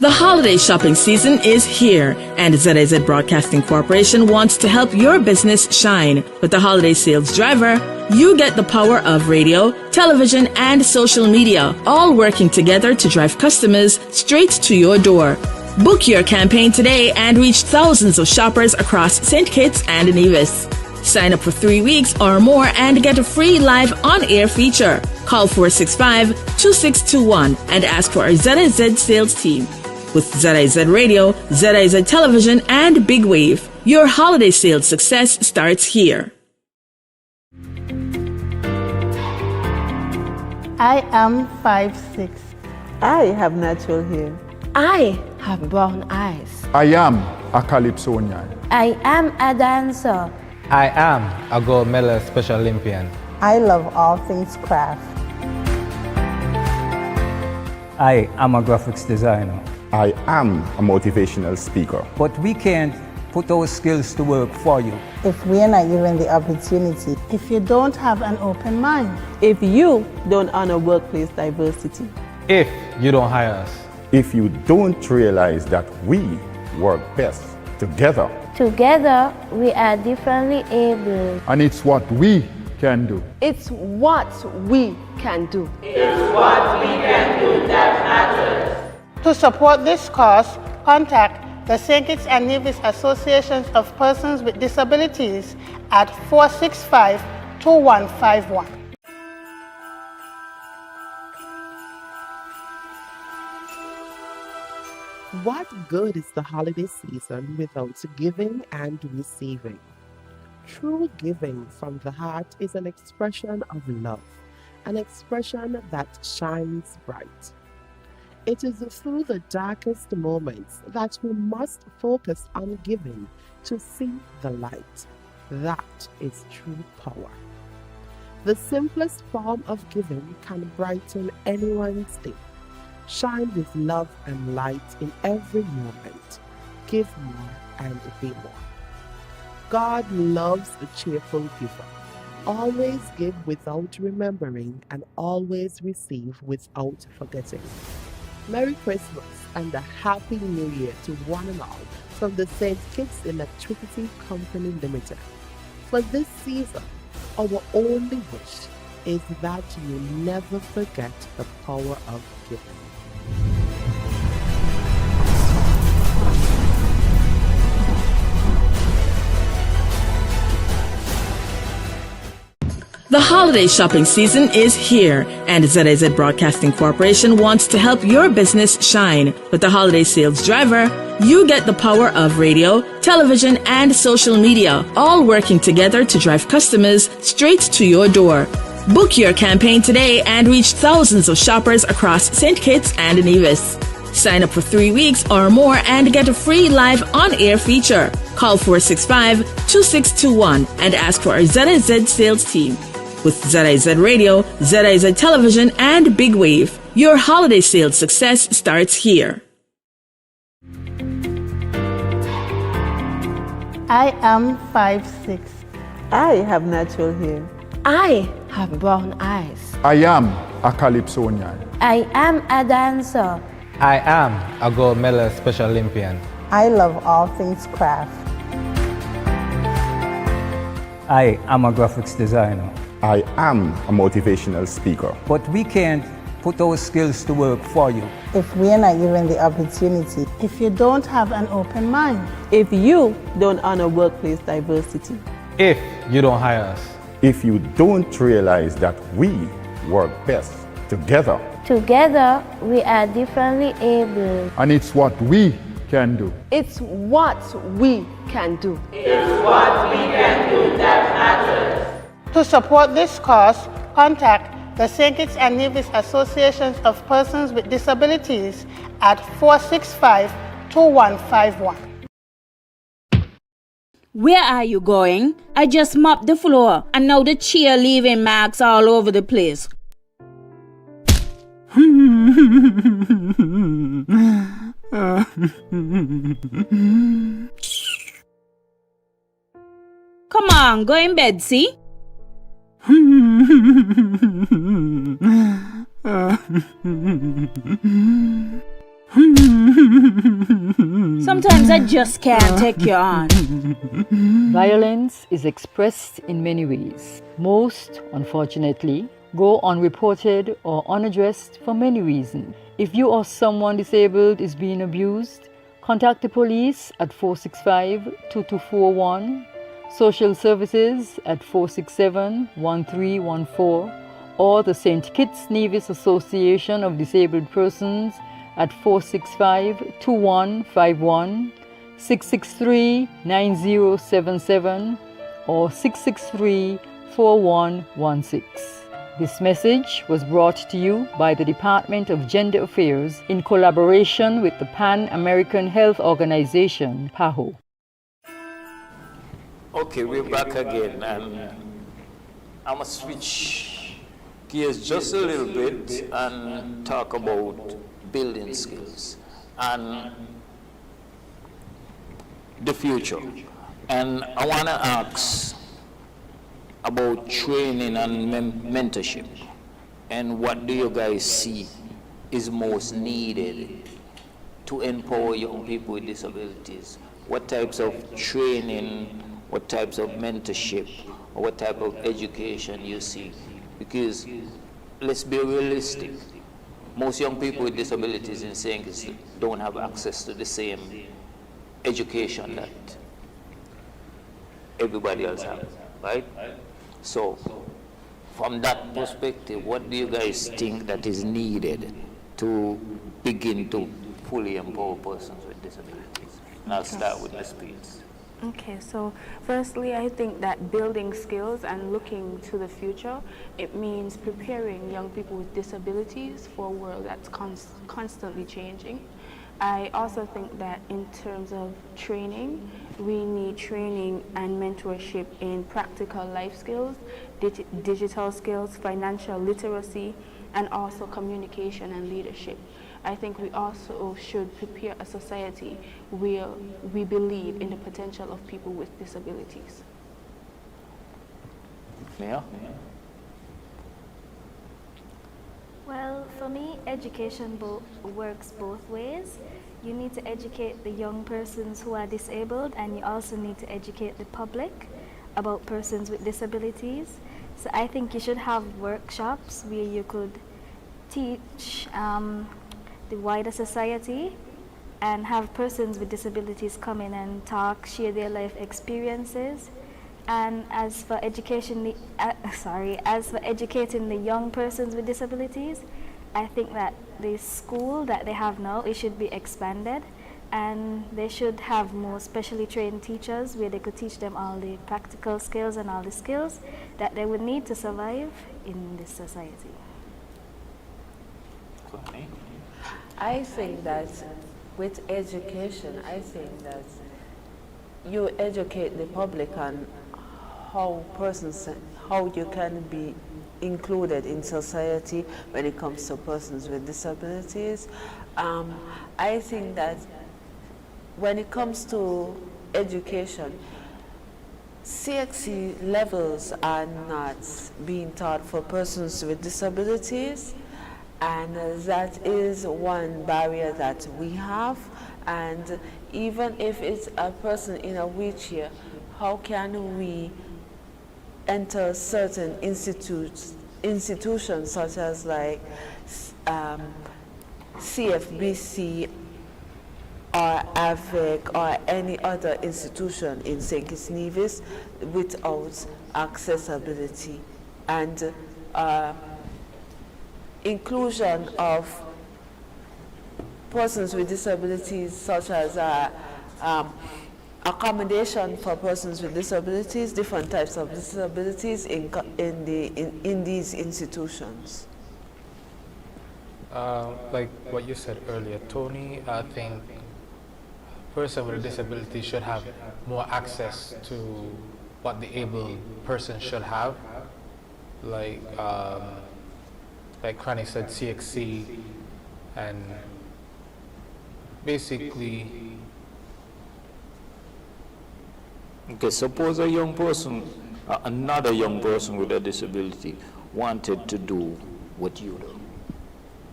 The holiday shopping season is here, and ZIZ Broadcasting Corporation wants to help your business shine. With the holiday sales driver, you get the power of radio, television, and social media, all working together to drive customers straight to your door. Book your campaign today and reach thousands of shoppers across St. Kitts and Nevis. Sign up for 3 weeks or more and get a free live on-air feature. Call 465-2621 and ask for our ZIZ sales team. With ZIZ Radio, ZIZ Television, and Big Wave, your holiday sales success starts here. I am 5'6". I have natural hair. I have brown eyes. I am a Calypsonian. I am a dancer. I am a gold medal Special Olympian. I love all things craft. I am a graphics designer. I am a motivational speaker. But we can't put those skills to work for you. If we are not given the opportunity, If you don't have an open mind, If you don't honor workplace diversity, If you don't hire us, If you don't realize that we work best together, Together, we are differently able. and it's what we can do. it's what we can do. to support this cause, contact the St. Kitts and Nevis Associations of Persons with Disabilities at 465-2151. What good is the holiday season without giving and receiving? True giving from the heart is an expression of love, an expression that shines bright. It is through the darkest moments that we must focus on giving to see the light. That is true power. The simplest form of giving can brighten anyone's day. Shine with love and light in every moment. Give more and be more. God loves a cheerful giver. Always give without remembering and always receive without forgetting. Merry Christmas and a Happy New Year to one and all from the St. Kitts Electricity Company Limited. For this season, our only wish is that you never forget the power of giving. The holiday shopping season is here, and ZIZ Broadcasting Corporation wants to help your business shine. With the holiday sales driver, you get the power of radio, television, and social media, all working together to drive customers straight to your door. Book your campaign today and reach thousands of shoppers across St. Kitts and Nevis. Sign up for 3 weeks or more and get a free live on-air feature. Call 465-2621 and ask for our ZIZ sales team. With ZIZ Radio, ZIZ Television, and Big Wave, your holiday sales success starts here. I am 5'6". I have natural hair. I have brown eyes. I am a Calypsonian. I am a dancer. I am a gold medal Special Olympian. I love all things craft. I am a graphics designer. I am a motivational speaker. But we can't put those skills to work for you. If we are not given the opportunity, If you don't have an open mind, If you don't honor workplace diversity, If you don't hire us, If you don't realize that we work best together, Together, we are differently able. and it's what we can do. it's what we can do. to support this cause, contact the St. Kitts and Nevis Associations of Persons with Disabilities at 465-2151. Where are you going? I just mopped the floor and now the chair leaving marks all over the place. Come on, go in bed, see? Sometimes I just can't take you on. Violence is expressed in many ways. Most, unfortunately, go unreported or unaddressed for many reasons. If you or someone disabled is being abused, contact the police at 465-2241. Social Services at 467-1314 or the St. Kitts Nevis Association of Disabled Persons at 465-2151, 663-9077 or 663-4116. This message was brought to you by the Department of Gender Affairs in collaboration with the Pan American Health Organization, PAHO. Okay, we're back again, and I'm going to switch gears just a little bit and talk about building skills and the future. And I want to ask about training and mentorship, and what do you guys see is most needed to empower young people with disabilities? What types of training, what types of mentorship, or what type of education you see? Because let's be realistic, most young people with disabilities in St. Kitts don't have access to the same education that everybody else has, right? So from that perspective, what do you guys think that is needed to begin to fully empower persons with disabilities? And I'll start with Ms. Peets. Okay, so firstly, I think that building skills and looking to the future, it means preparing young people with disabilities for a world that's constantly changing. I also think that in terms of training, we need training and mentorship in practical life skills, digital skills, financial literacy, and also communication and leadership. I think we also should prepare a society where we believe in the potential of people with disabilities. Yeah. Well, for me, education works both ways. You need to educate the young persons who are disabled, and you also need to educate the public about persons with disabilities. So I think you should have workshops where you could teach the wider society and have persons with disabilities come in and talk, share their life experiences. And as for education, as for educating the young persons with disabilities, I think that the school that they have now, it should be expanded, and they should have more specially trained teachers where they could teach them all the practical skills and all the skills that they would need to survive in this society. I think that with education, I think that you educate the public on how you can be included in society when it comes to persons with disabilities. I think that when it comes to education, CXC levels are not being taught for persons with disabilities, and that is one barrier that we have. And even if it's a person in a wheelchair, how can we enter certain institutions such as like CFBC or AVEC or any other institution in St. Kitts Nevis without accessibility, and inclusion of persons with disabilities, such as accommodation for persons with disabilities, different types of disabilities in these institutions. Like what you said earlier, Tony, I think person with a disability should have more access to what the able person should have. Like Crannie said, CXC, and basically. Okay, suppose a young person, another young person with a disability wanted to do what you do,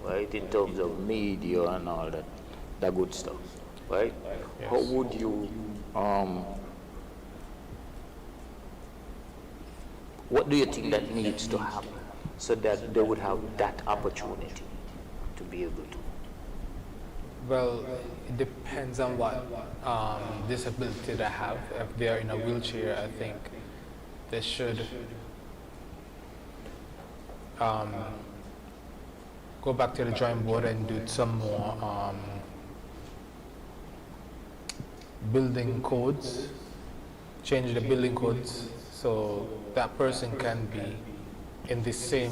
right, in terms of media and all that good stuff, right? Yes. How would you, what do you think that needs to happen so that they would have that opportunity to be able to? Well, it depends on what disability they have. If they are in a wheelchair, I think they should go back to the drawing board and do some more building codes, change the building codes so that person can be in the same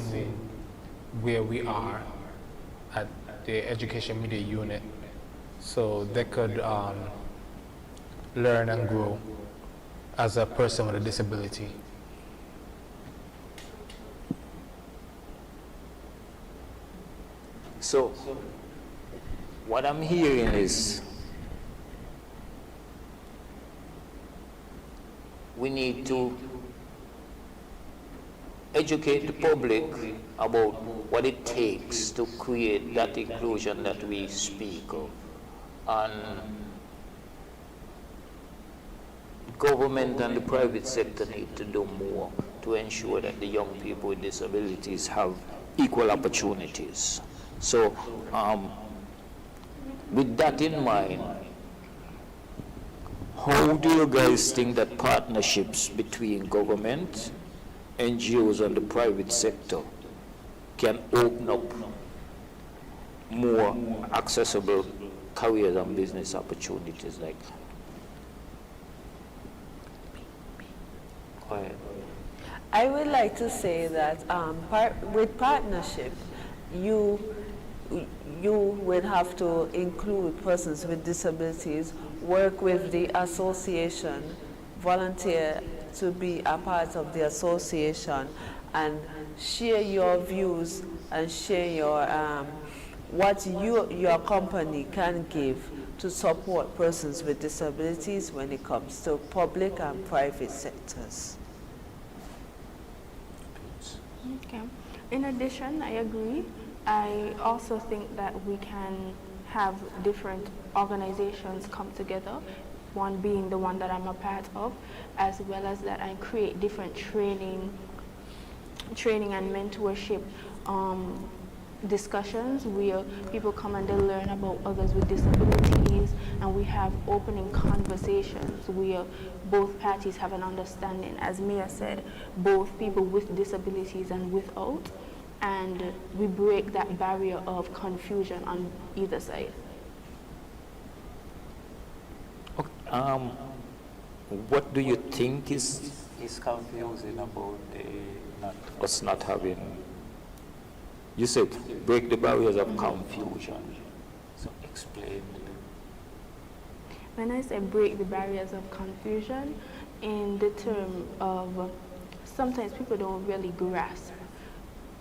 where we are at the education media unit, so they could learn and grow as a person with a disability. So, what I'm hearing is we need to educate the public about what it takes to create that inclusion that we speak of. And government and the private sector need to do more to ensure that the young people with disabilities have equal opportunities. So, with that in mind, how do you guys think that partnerships between government, NGOs, and the private sector can open up more accessible careers and business opportunities like that? Go ahead. I would like to say that with partnership, you would have to include persons with disabilities, work with the association, volunteer to be a part of the association, and share your views and share your what your company can give to support persons with disabilities when it comes to public and private sectors. Okay. In addition, I agree. I also think that we can have different organizations come together, one being the one that I'm a part of, as well as that I create different training and mentorship discussions where people come and they learn about others with disabilities, and we have opening conversations where both parties have an understanding. As Mia said, both people with disabilities and without, and we break that barrier of confusion on either side. Okay. What do you think is confusing about us not having? You said break the barriers of confusion. So explain. When I say break the barriers of confusion, in the term of sometimes people don't really grasp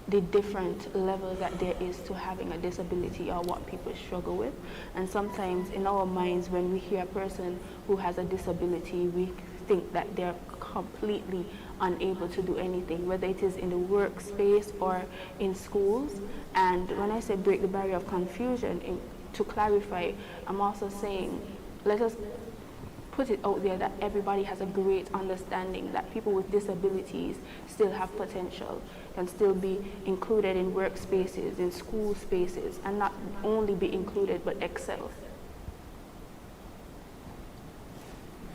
the different levels that there is to having a disability or what people struggle with. And sometimes in our minds, when we hear a person who has a disability, we think that they're completely unable to do anything, whether it is in the workspace or in schools. And when I say break the barrier of confusion, to clarify, I'm also saying, let us put it out there that everybody has a great understanding that people with disabilities still have potential, can still be included in workspaces, in school spaces, and not only be included but excel.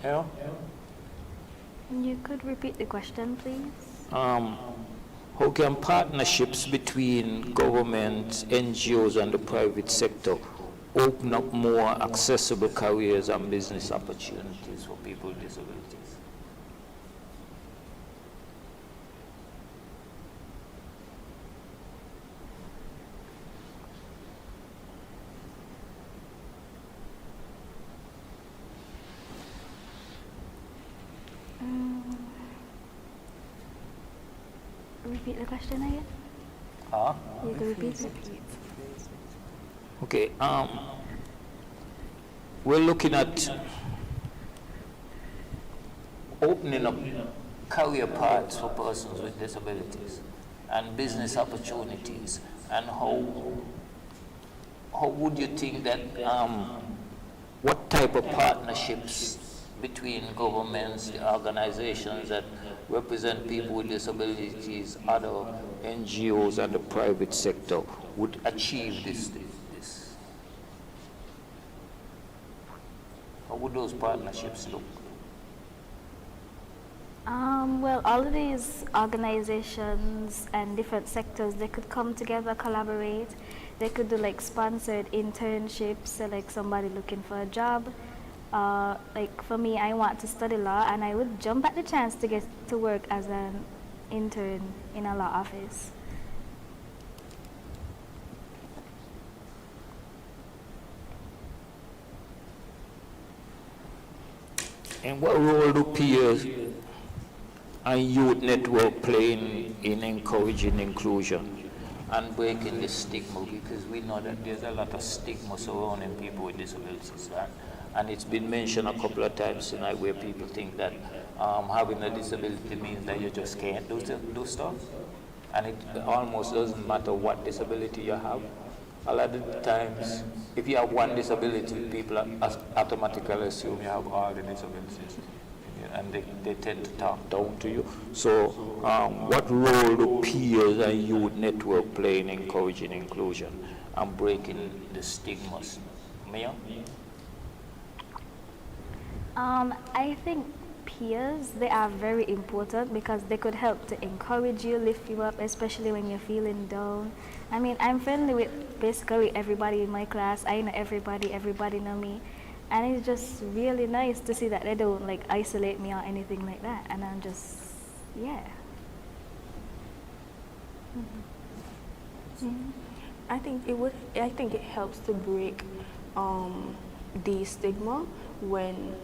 Yeah. You could repeat the question, please? How can partnerships between government, NGOs, and the private sector open up more accessible careers and business opportunities for people with disabilities? Repeat the question again? You can repeat it. Okay, we're looking at opening up career paths for persons with disabilities and business opportunities, and how would you think that, what type of partnerships between governments, the organizations that represent people with disabilities, other NGOs, and the private sector would achieve this? would those partnerships look? Well, all of these organizations and different sectors, they could come together, collaborate. They could do like sponsored internships, so like somebody looking for a job. Like for me, I want to study law, and I would jump at the chance to get to work as an intern in a law office. And what role do peers and youth network play in encouraging inclusion and breaking the stigma? Because we know that there's a lot of stigma surrounding people with disabilities, right? And it's been mentioned a couple of times tonight where people think that having a disability means that you just can't do stuff. And it almost doesn't matter what disability you have. A lot of the times, if you have one disability, people automatically assume you have all the disabilities. And they tend to talk down to you. So what role do peers and youth network play in encouraging inclusion and breaking the stigmas? Mia? I think peers, they are very important because they could help to encourage you, lift you up, especially when you're feeling down. I mean, I'm friendly with basically everybody in my class. I know everybody know me. And it's just really nice to see that they don't like isolate me or anything like that. And I'm just, yeah. I think it helps to break the stigma when,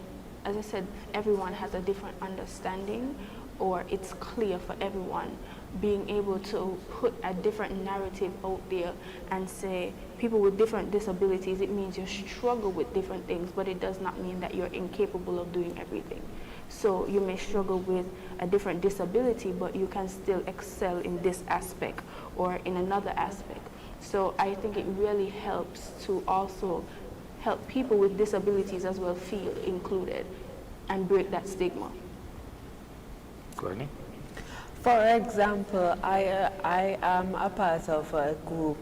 as I said, everyone has a different understanding, or it's clear for everyone. Being able to put a different narrative out there and say, people with different disabilities, it means you struggle with different things, but it does not mean that you're incapable of doing everything. So you may struggle with a different disability, but you can still excel in this aspect or in another aspect. So I think it really helps to also help people with disabilities as well feel included and break that stigma. Crannie? For example, I am a part of a group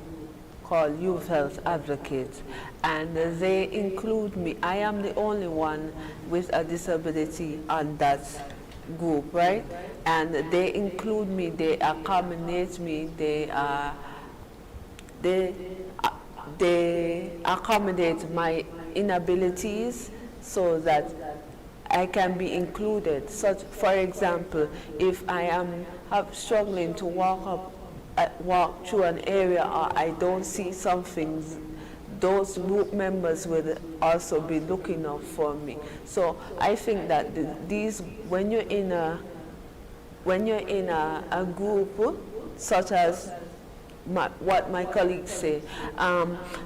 called Youth Health Advocates, and they include me. I am the only one with a disability on that group, right? And they include me, they accommodate me, they accommodate my inabilities so that I can be included. Such, for example, if I am struggling to walk through an area or I don't see something, those group members will also be looking out for me. So I think that when you're in a group such as what my colleagues say,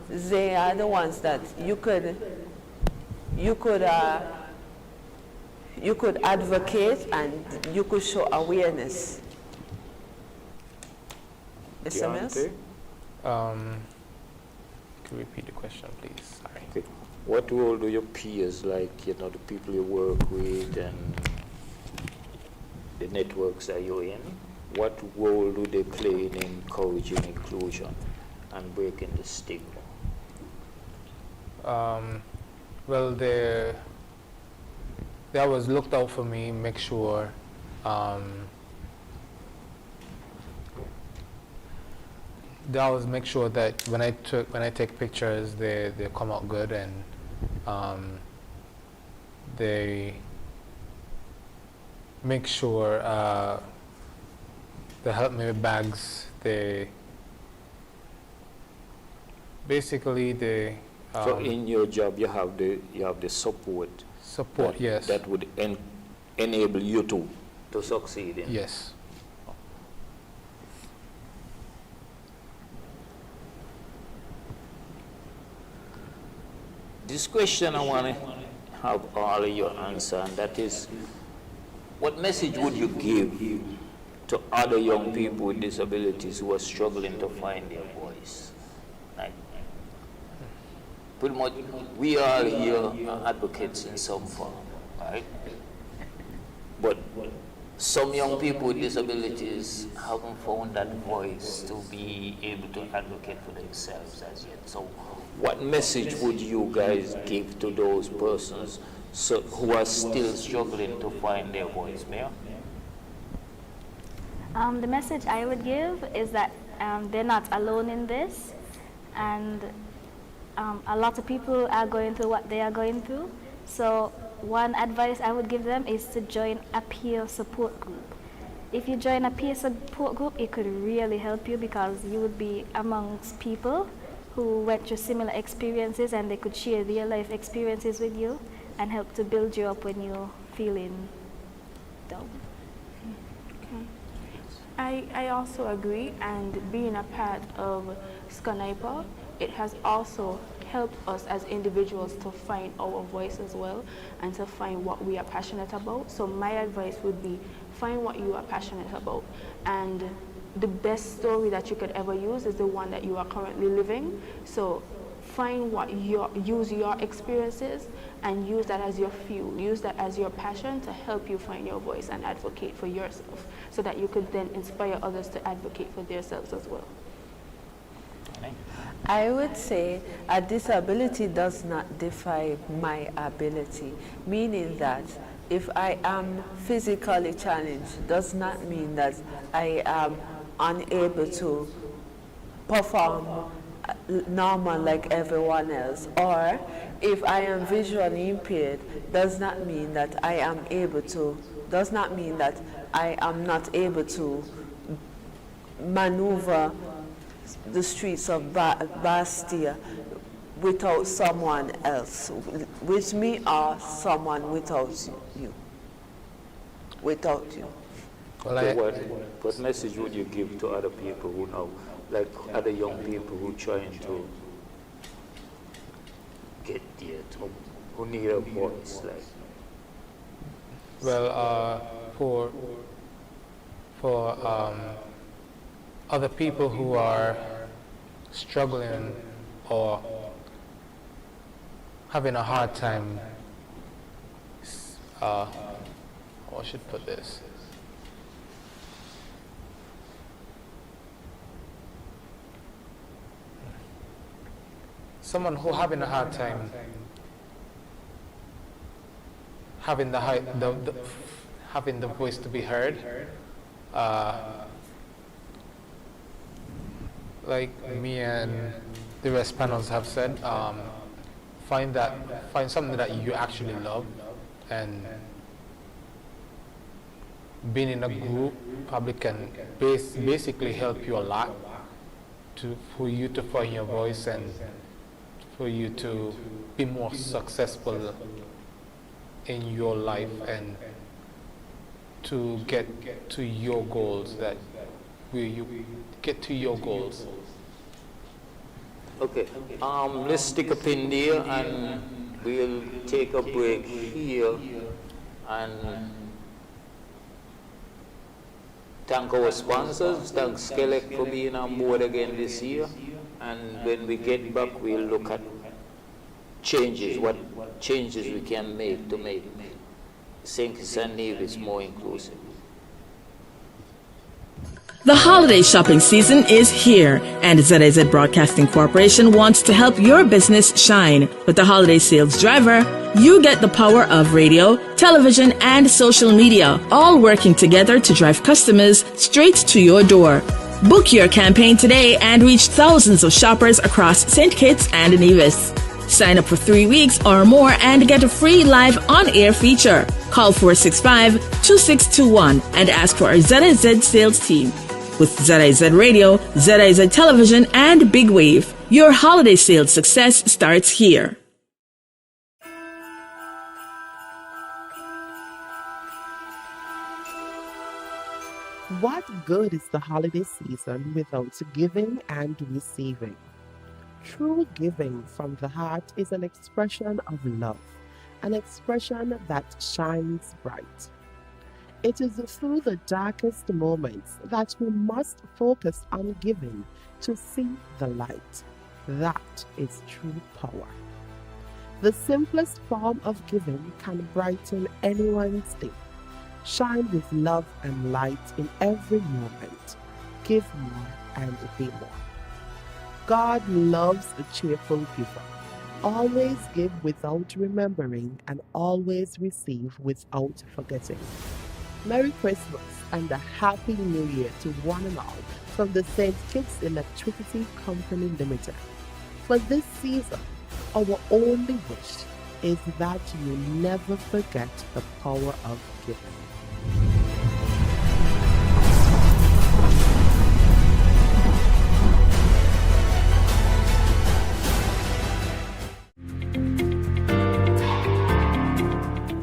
they are the ones that you could advocate and you could show awareness. Mr. Mills? Could you repeat the question, please? Sorry. Okay. What role do your peers, like the people you work with and the networks that you're in, what role do they play in encouraging inclusion and breaking the stigma? Well, they always looked out for me, make sure they always make sure that when I take pictures, they come out good, and they make sure they help me with bags. They basically so in your job you have the support. Support, yes. That would enable you to succeed in. Yes. This question I want to have all of you answer, and that is, what message would you give to other young people with disabilities who are struggling to find their voice? Like, pretty much, we all here are advocates in some form, right? But some young people with disabilities haven't found that voice to be able to advocate for themselves as yet. So what message would you guys give to those persons so who are still struggling to find their voice, Mayor? The message I would give is that they're not alone in this, and a lot of people are going through what they are going through. So one advice I would give them is to join a peer support group. If you join a peer support group, it could really help you because you would be amongst people who went through similar experiences, and they could share their life experiences with you and help to build you up when you're feeling down. I also agree, and being a part of SCONIPA, it has also helped us as individuals to find our voice as well and to find what we are passionate about. So my advice would be find what you are passionate about, and the best story that you could ever use is the one that you are currently living. So find use your experiences and use that as your fuel, use that as your passion to help you find your voice and advocate for yourself, so that you could then inspire others to advocate for themselves as well. I would say a disability does not define my ability, meaning that if I am physically challenged, does not mean that I am unable to perform normal like everyone else. Or if I am visually impaired, does not mean that I am not able to maneuver the streets of Bastia without someone else, with me or someone without you. Without you. Well, what message would you give to other people who know, like other young people who trying to get there, who need a voice? Like, well, for other people who are struggling or having a hard time, how I should put this. Someone who having a hard time having the voice to be heard, like me and the rest panels have said, find something that you actually love, and being in a group probably can basically help you a lot for you to find your voice and for you to be more successful in your life and to get to your goals, get to your goals. okay, let's stick a pin there and we'll take a break here and thank our sponsors. Thank Skelec for being on board again this year. And when we get back, we'll look at changes, what changes we can make to make St. Kitts and Nevis more inclusive. The holiday shopping season is here, and ZIZ Broadcasting Corporation wants to help your business shine. With the holiday sales driver, you get the power of radio, television, and social media, all working together to drive customers straight to your door. Book your campaign today and reach thousands of shoppers across St. Kitts and Nevis. Sign up for 3 weeks or more and get a free live on-air feature. Call 465-2621 and ask for our ZIZ sales team. With ZIZ Radio, ZIZ Television, and Big Wave, your holiday sales success starts here. What good is the holiday season without giving and receiving? True giving from the heart is an expression of love, an expression that shines bright. It is through the darkest moments that we must focus on giving to see the light. That is true power. The simplest form of giving can brighten anyone's day. Shine with love and light in every moment. Give more and be more. God loves a cheerful giver. Always give without remembering and always receive without forgetting. Merry Christmas and a Happy New Year to one and all from the St. Kitts Electricity Company Limited. For this season, our only wish is that you never forget the power of giving.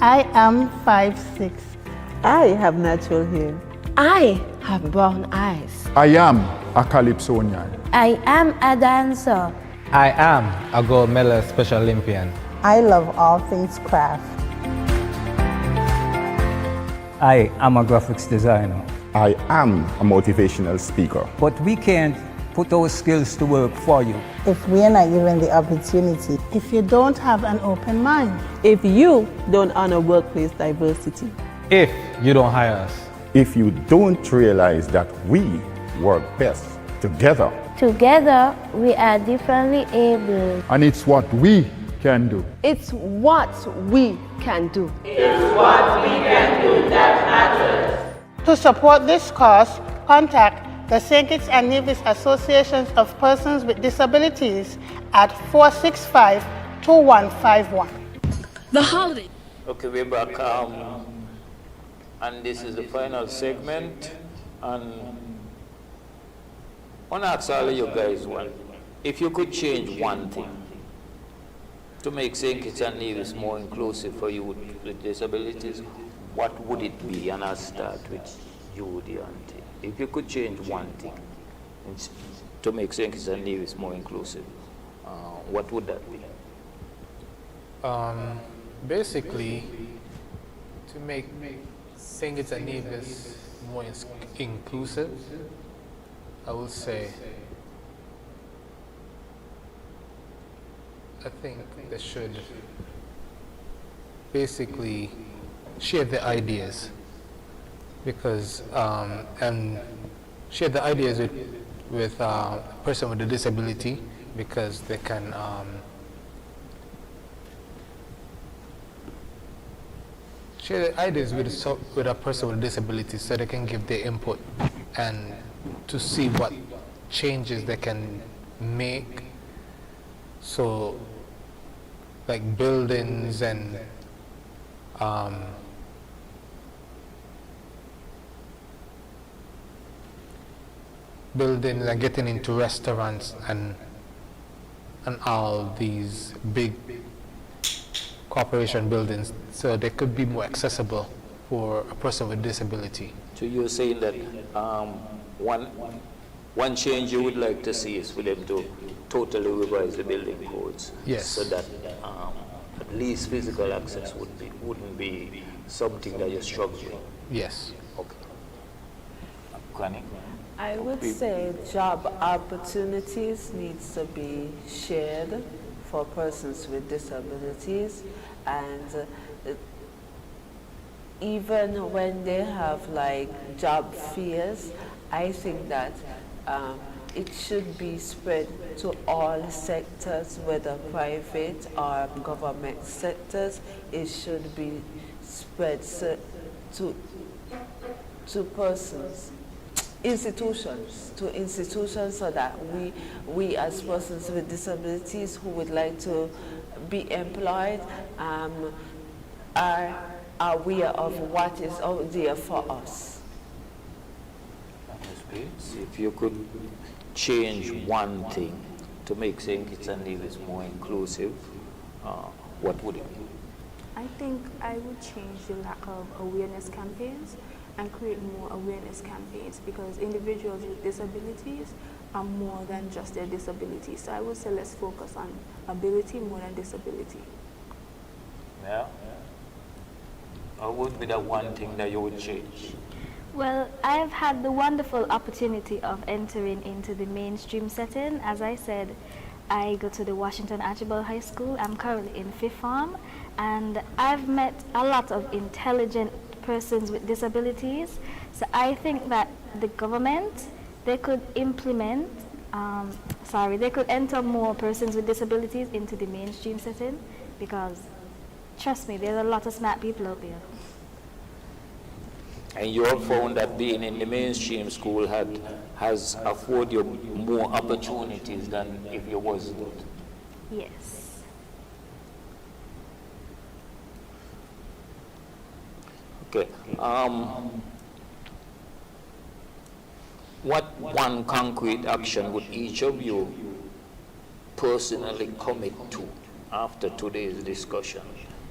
I am 5'6". I have natural hair. I have brown eyes. I am a Calypsonian. I am a dancer. I am a gold medal Special Olympian. I love all things craft. I am a graphics designer. I am a motivational speaker. But we can't put those skills to work for you if we are not given the opportunity. If you don't have an open mind. If you don't honor workplace diversity. If you don't hire us. If you don't realize that we work best together. Together, we are differently able. And it's what we can do. It's what we can do. It's what we can do that matters. To support this cause, contact the St. Kitts and Nevis Associations of Persons with Disabilities at 465-2151. The holiday. Okay, we're back. And this is the final segment. And I want to ask all of you guys one. If you could change one thing to make St. Kitts and Nevis more inclusive for youth with disabilities, what would it be? And I'll start with you, Dionte. If you could change one thing to make St. Kitts and Nevis more inclusive, what would that be? Basically, to make St. Kitts and Nevis more inclusive, I will say, I think they should basically share the ideas, because and share the ideas with a person with a disability, because they can share the ideas with a person with a disability, so they can give their input and to see what changes they can make. So, like buildings and getting into restaurants and all these big corporation buildings, so they could be more accessible for a person with disability. So you're saying that one change you would like to see is for them to totally revise the building codes. Yes. So that at least physical access wouldn't be something that you're struggling with. Yes. Okay. Crannie? I would say job opportunities needs to be shared for persons with disabilities, and even when they have like job fairs, I think that it should be spread to all sectors, whether private or government sectors. It should be spread to persons, institutions, so that we as persons with disabilities who would like to be employed are aware of what is out there for us. If you could change one thing to make St. Kitts and Nevis more inclusive, what would it be? I think I would change the lack of awareness campaigns and create more awareness campaigns, because individuals with disabilities are more than just their disability. So I would say let's focus on ability more than disability. Yeah. What would be the one thing that you would change? Well, I have had the wonderful opportunity of entering into the mainstream setting. As I said, I go to the Washington Archibald High School. I'm currently in 5th form, and I've met a lot of intelligent persons with disabilities. So I think that the government, they could implement They could enter more persons with disabilities into the mainstream setting, because trust me, there's a lot of smart people out there. And you have found that being in the mainstream school has afforded you more opportunities than if you wasn't. Yes. Okay. What one concrete action would each of you personally commit to after today's discussion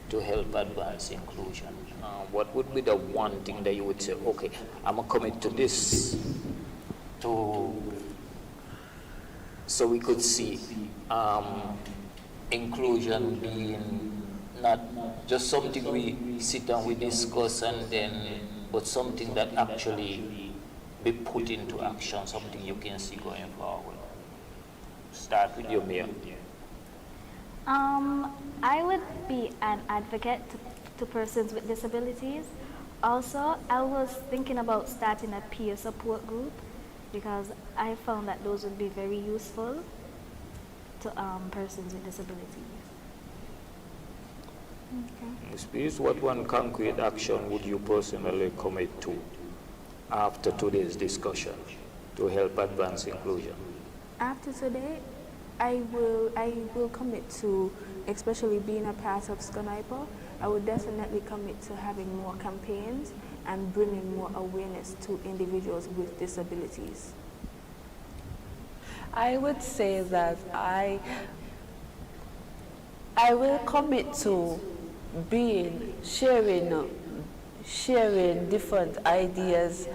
to help advance inclusion? What would be the one thing that you would say, okay, I'm going to commit to this so we could see inclusion being not just something we sit and we discuss but something that actually be put into action, something you can see going forward. Start with your mayor. I would be an advocate to persons with disabilities. Also, I was thinking about starting a peer support group, because I found that those would be very useful to persons with disabilities. Ms. Peets, what one concrete action would you personally commit to after today's discussion to help advance inclusion? After today, I will commit to, especially being a part of Sconaipo, I would definitely commit to having more campaigns and bringing more awareness to individuals with disabilities. I would say that I will commit to sharing different ideas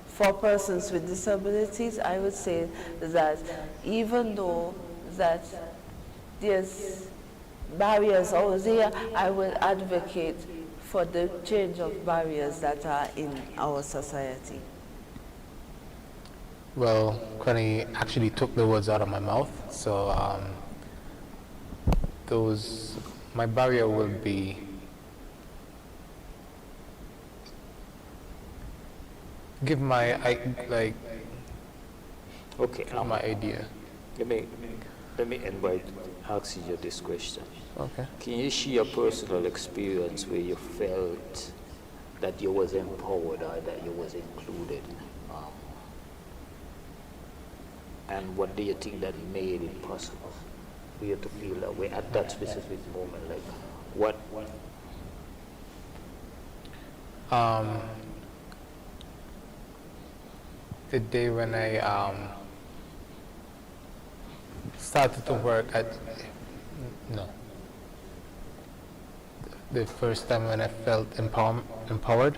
for persons with disabilities. I would say that even though that there's barriers out there, I will advocate for the change of barriers that are in our society. Well, Crannie actually took the words out of my mouth, so my barrier will be give my my idea. Let me ask you this question. Okay. Can you share a personal experience where you felt that you was empowered or that you was included? And what do you think that made it possible for you to feel that way at that specific moment? Like what? The day when I started to work the first time when I felt empowered.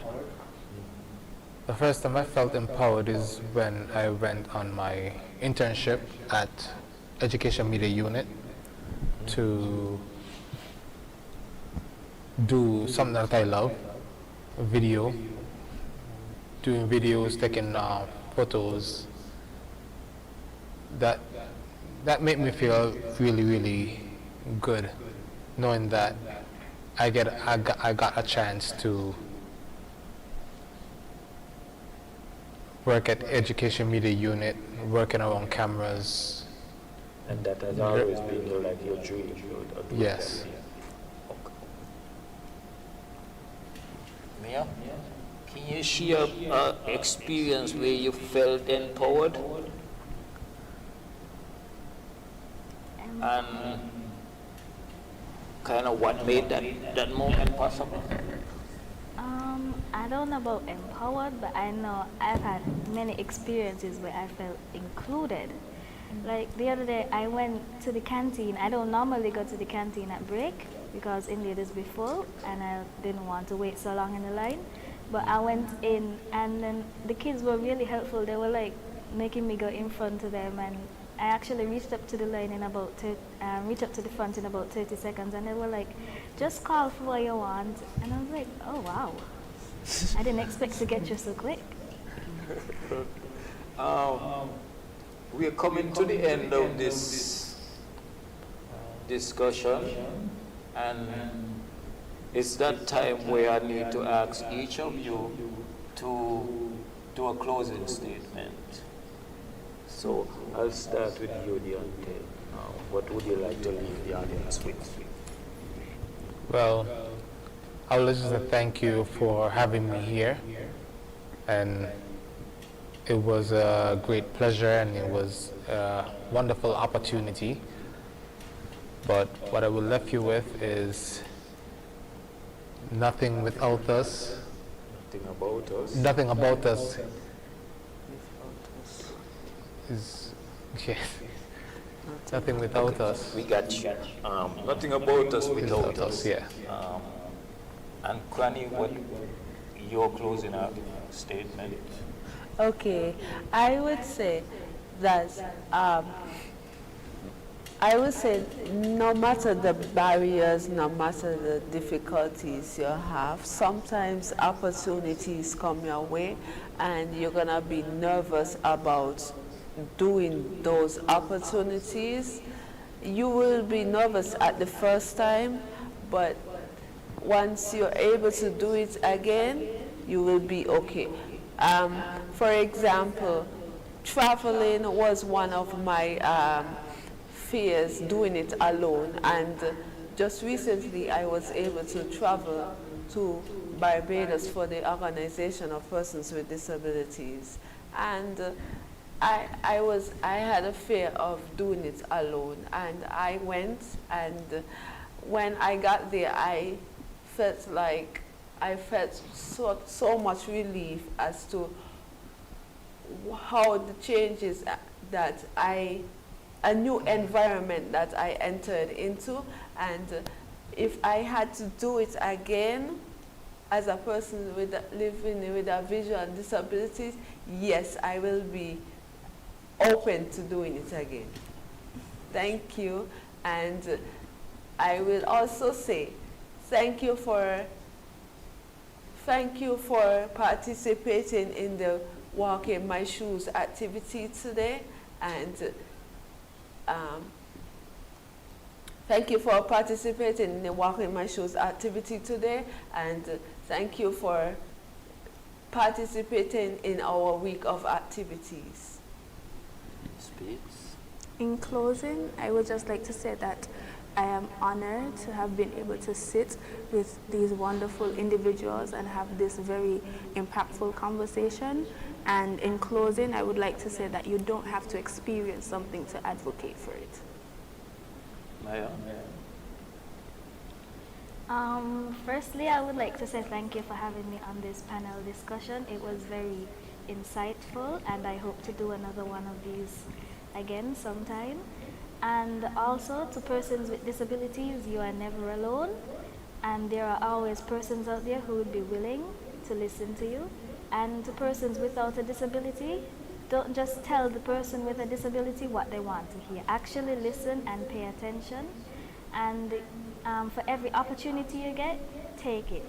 The first time I felt empowered is when I went on my internship at Education Media Unit to do something that I love, doing videos, taking photos. That made me feel really, really good, knowing that I got a chance to work at Education Media Unit, working around cameras. And that has always been your dream? Yes. Okay. Mia, can you share an experience where you felt empowered? And kind of what made that moment possible? I don't know about empowered, but I know I've had many experiences where I felt included. Like the other day, I went to the canteen. I don't normally go to the canteen at break because indeed it's full, and I didn't want to wait so long in the line. But I went in, and then the kids were really helpful. They were like making me go in front of them, and I actually reached up to the line in about reached up to the front in about 30 seconds, and they were like, "Just call for what you want." And I was like, "Oh wow, I didn't expect to get you so quick." We are coming to the end of this discussion, and it's that time where I need to ask each of you to do a closing statement. So I'll start with you, Dionte. What would you like to leave the audience with? Well, I would just say thank you for having me here, and it was a great pleasure and it was a wonderful opportunity. But what I will leave you with is nothing without us. Nothing about us. Nothing about us is, yes. Nothing without us. We got you. Nothing about us without us. Yeah. And Crannie, what your closing statement? Okay, I would say that no matter the barriers, no matter the difficulties you have, sometimes opportunities come your way and you're gonna be nervous about doing those opportunities. You will be nervous at the first time, but once you're able to do it again, you will be okay. For example, traveling was one of my fears, doing it alone, and just recently I was able to travel to Barbados for the Organization of Persons with Disabilities, and I had a fear of doing it alone, and I went, and when I got there I felt so much relief as to how the changes that a new environment that I entered into, and if I had to do it again as a person living with a visual disability, yes, I will be open to doing it again. Thank you, and I will also say thank you for participating in the Walk in My Shoes activity today, and thank you for participating in the Walk in My Shoes activity today, and thank you for participating in our week of activities. In closing, I would just like to say that I am honored to have been able to sit with these wonderful individuals and have this very impactful conversation. And in closing, I would like to say that you don't have to experience something to advocate for it. Maya? Firstly, I would like to say thank you for having me on this panel discussion. It was very insightful, and I hope to do another one of these again sometime. And also to persons with disabilities, you are never alone, and there are always persons out there who would be willing to listen to you. And to persons without a disability, don't just tell the person with a disability what they want to hear. Actually listen and pay attention, and for every opportunity you get, take it.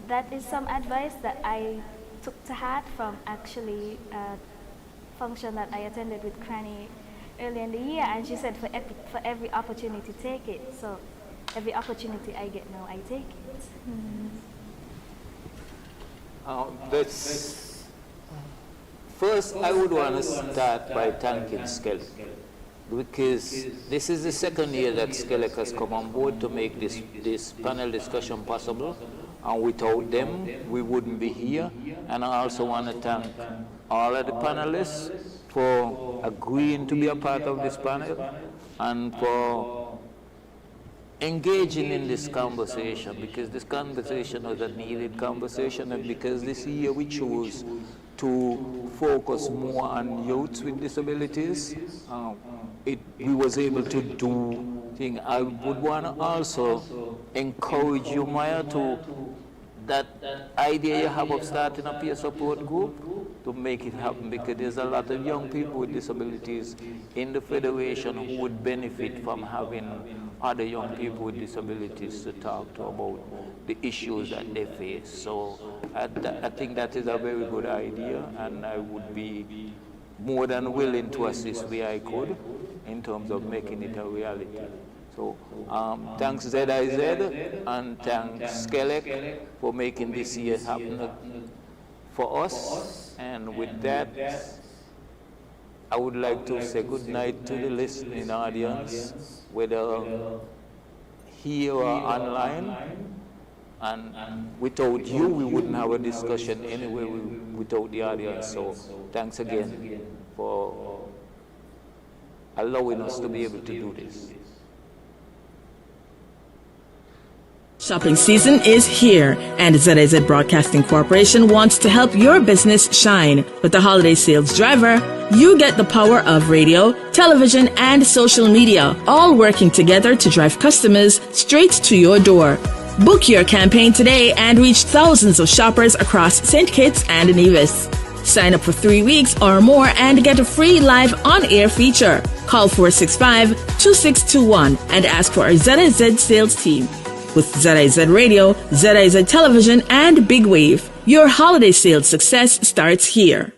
That is some advice that I took to heart from actually a function that I attended with Crannie early in the year, and she said for every opportunity, take it. So every opportunity I get now, I take it. First, I would want to start by thanking Skelec, because this is the second year that Skelec has come on board to make this panel discussion possible, and without them, we wouldn't be here. And I also want to thank all of the panelists for agreeing to be a part of this panel and for engaging in this conversation, because this conversation was a needed conversation, and because this year we chose to focus more on youths with disabilities, we was able to do things. I would want to also encourage you, Maya, to that idea you have of starting a peer support group, to make it happen, because there's a lot of young people with disabilities in the Federation who would benefit from having other young people with disabilities to talk to about the issues that they face. So I think that is a very good idea, and I would be more than willing to assist where I could in terms of making it a reality. So thanks ZIZ and thanks Skelec for making this year happen for us. And with that, I would like to say good night to the listening audience, whether here or online. And without you, we wouldn't have a discussion anyway without the audience. So thanks again for allowing us to be able to do this. Shopping season is here, and ZIZ Broadcasting Corporation wants to help your business shine. With the Holiday Sales Driver, you get the power of radio, television, and social media, all working together to drive customers straight to your door. Book your campaign today and reach thousands of shoppers across St. Kitts and Nevis. Sign up for 3 weeks or more and get a free live on-air feature. Call 465-2621 and ask for our ZIZ sales team. With ZIZ Radio, ZIZ Television, and Big Wave, your holiday sales success starts here.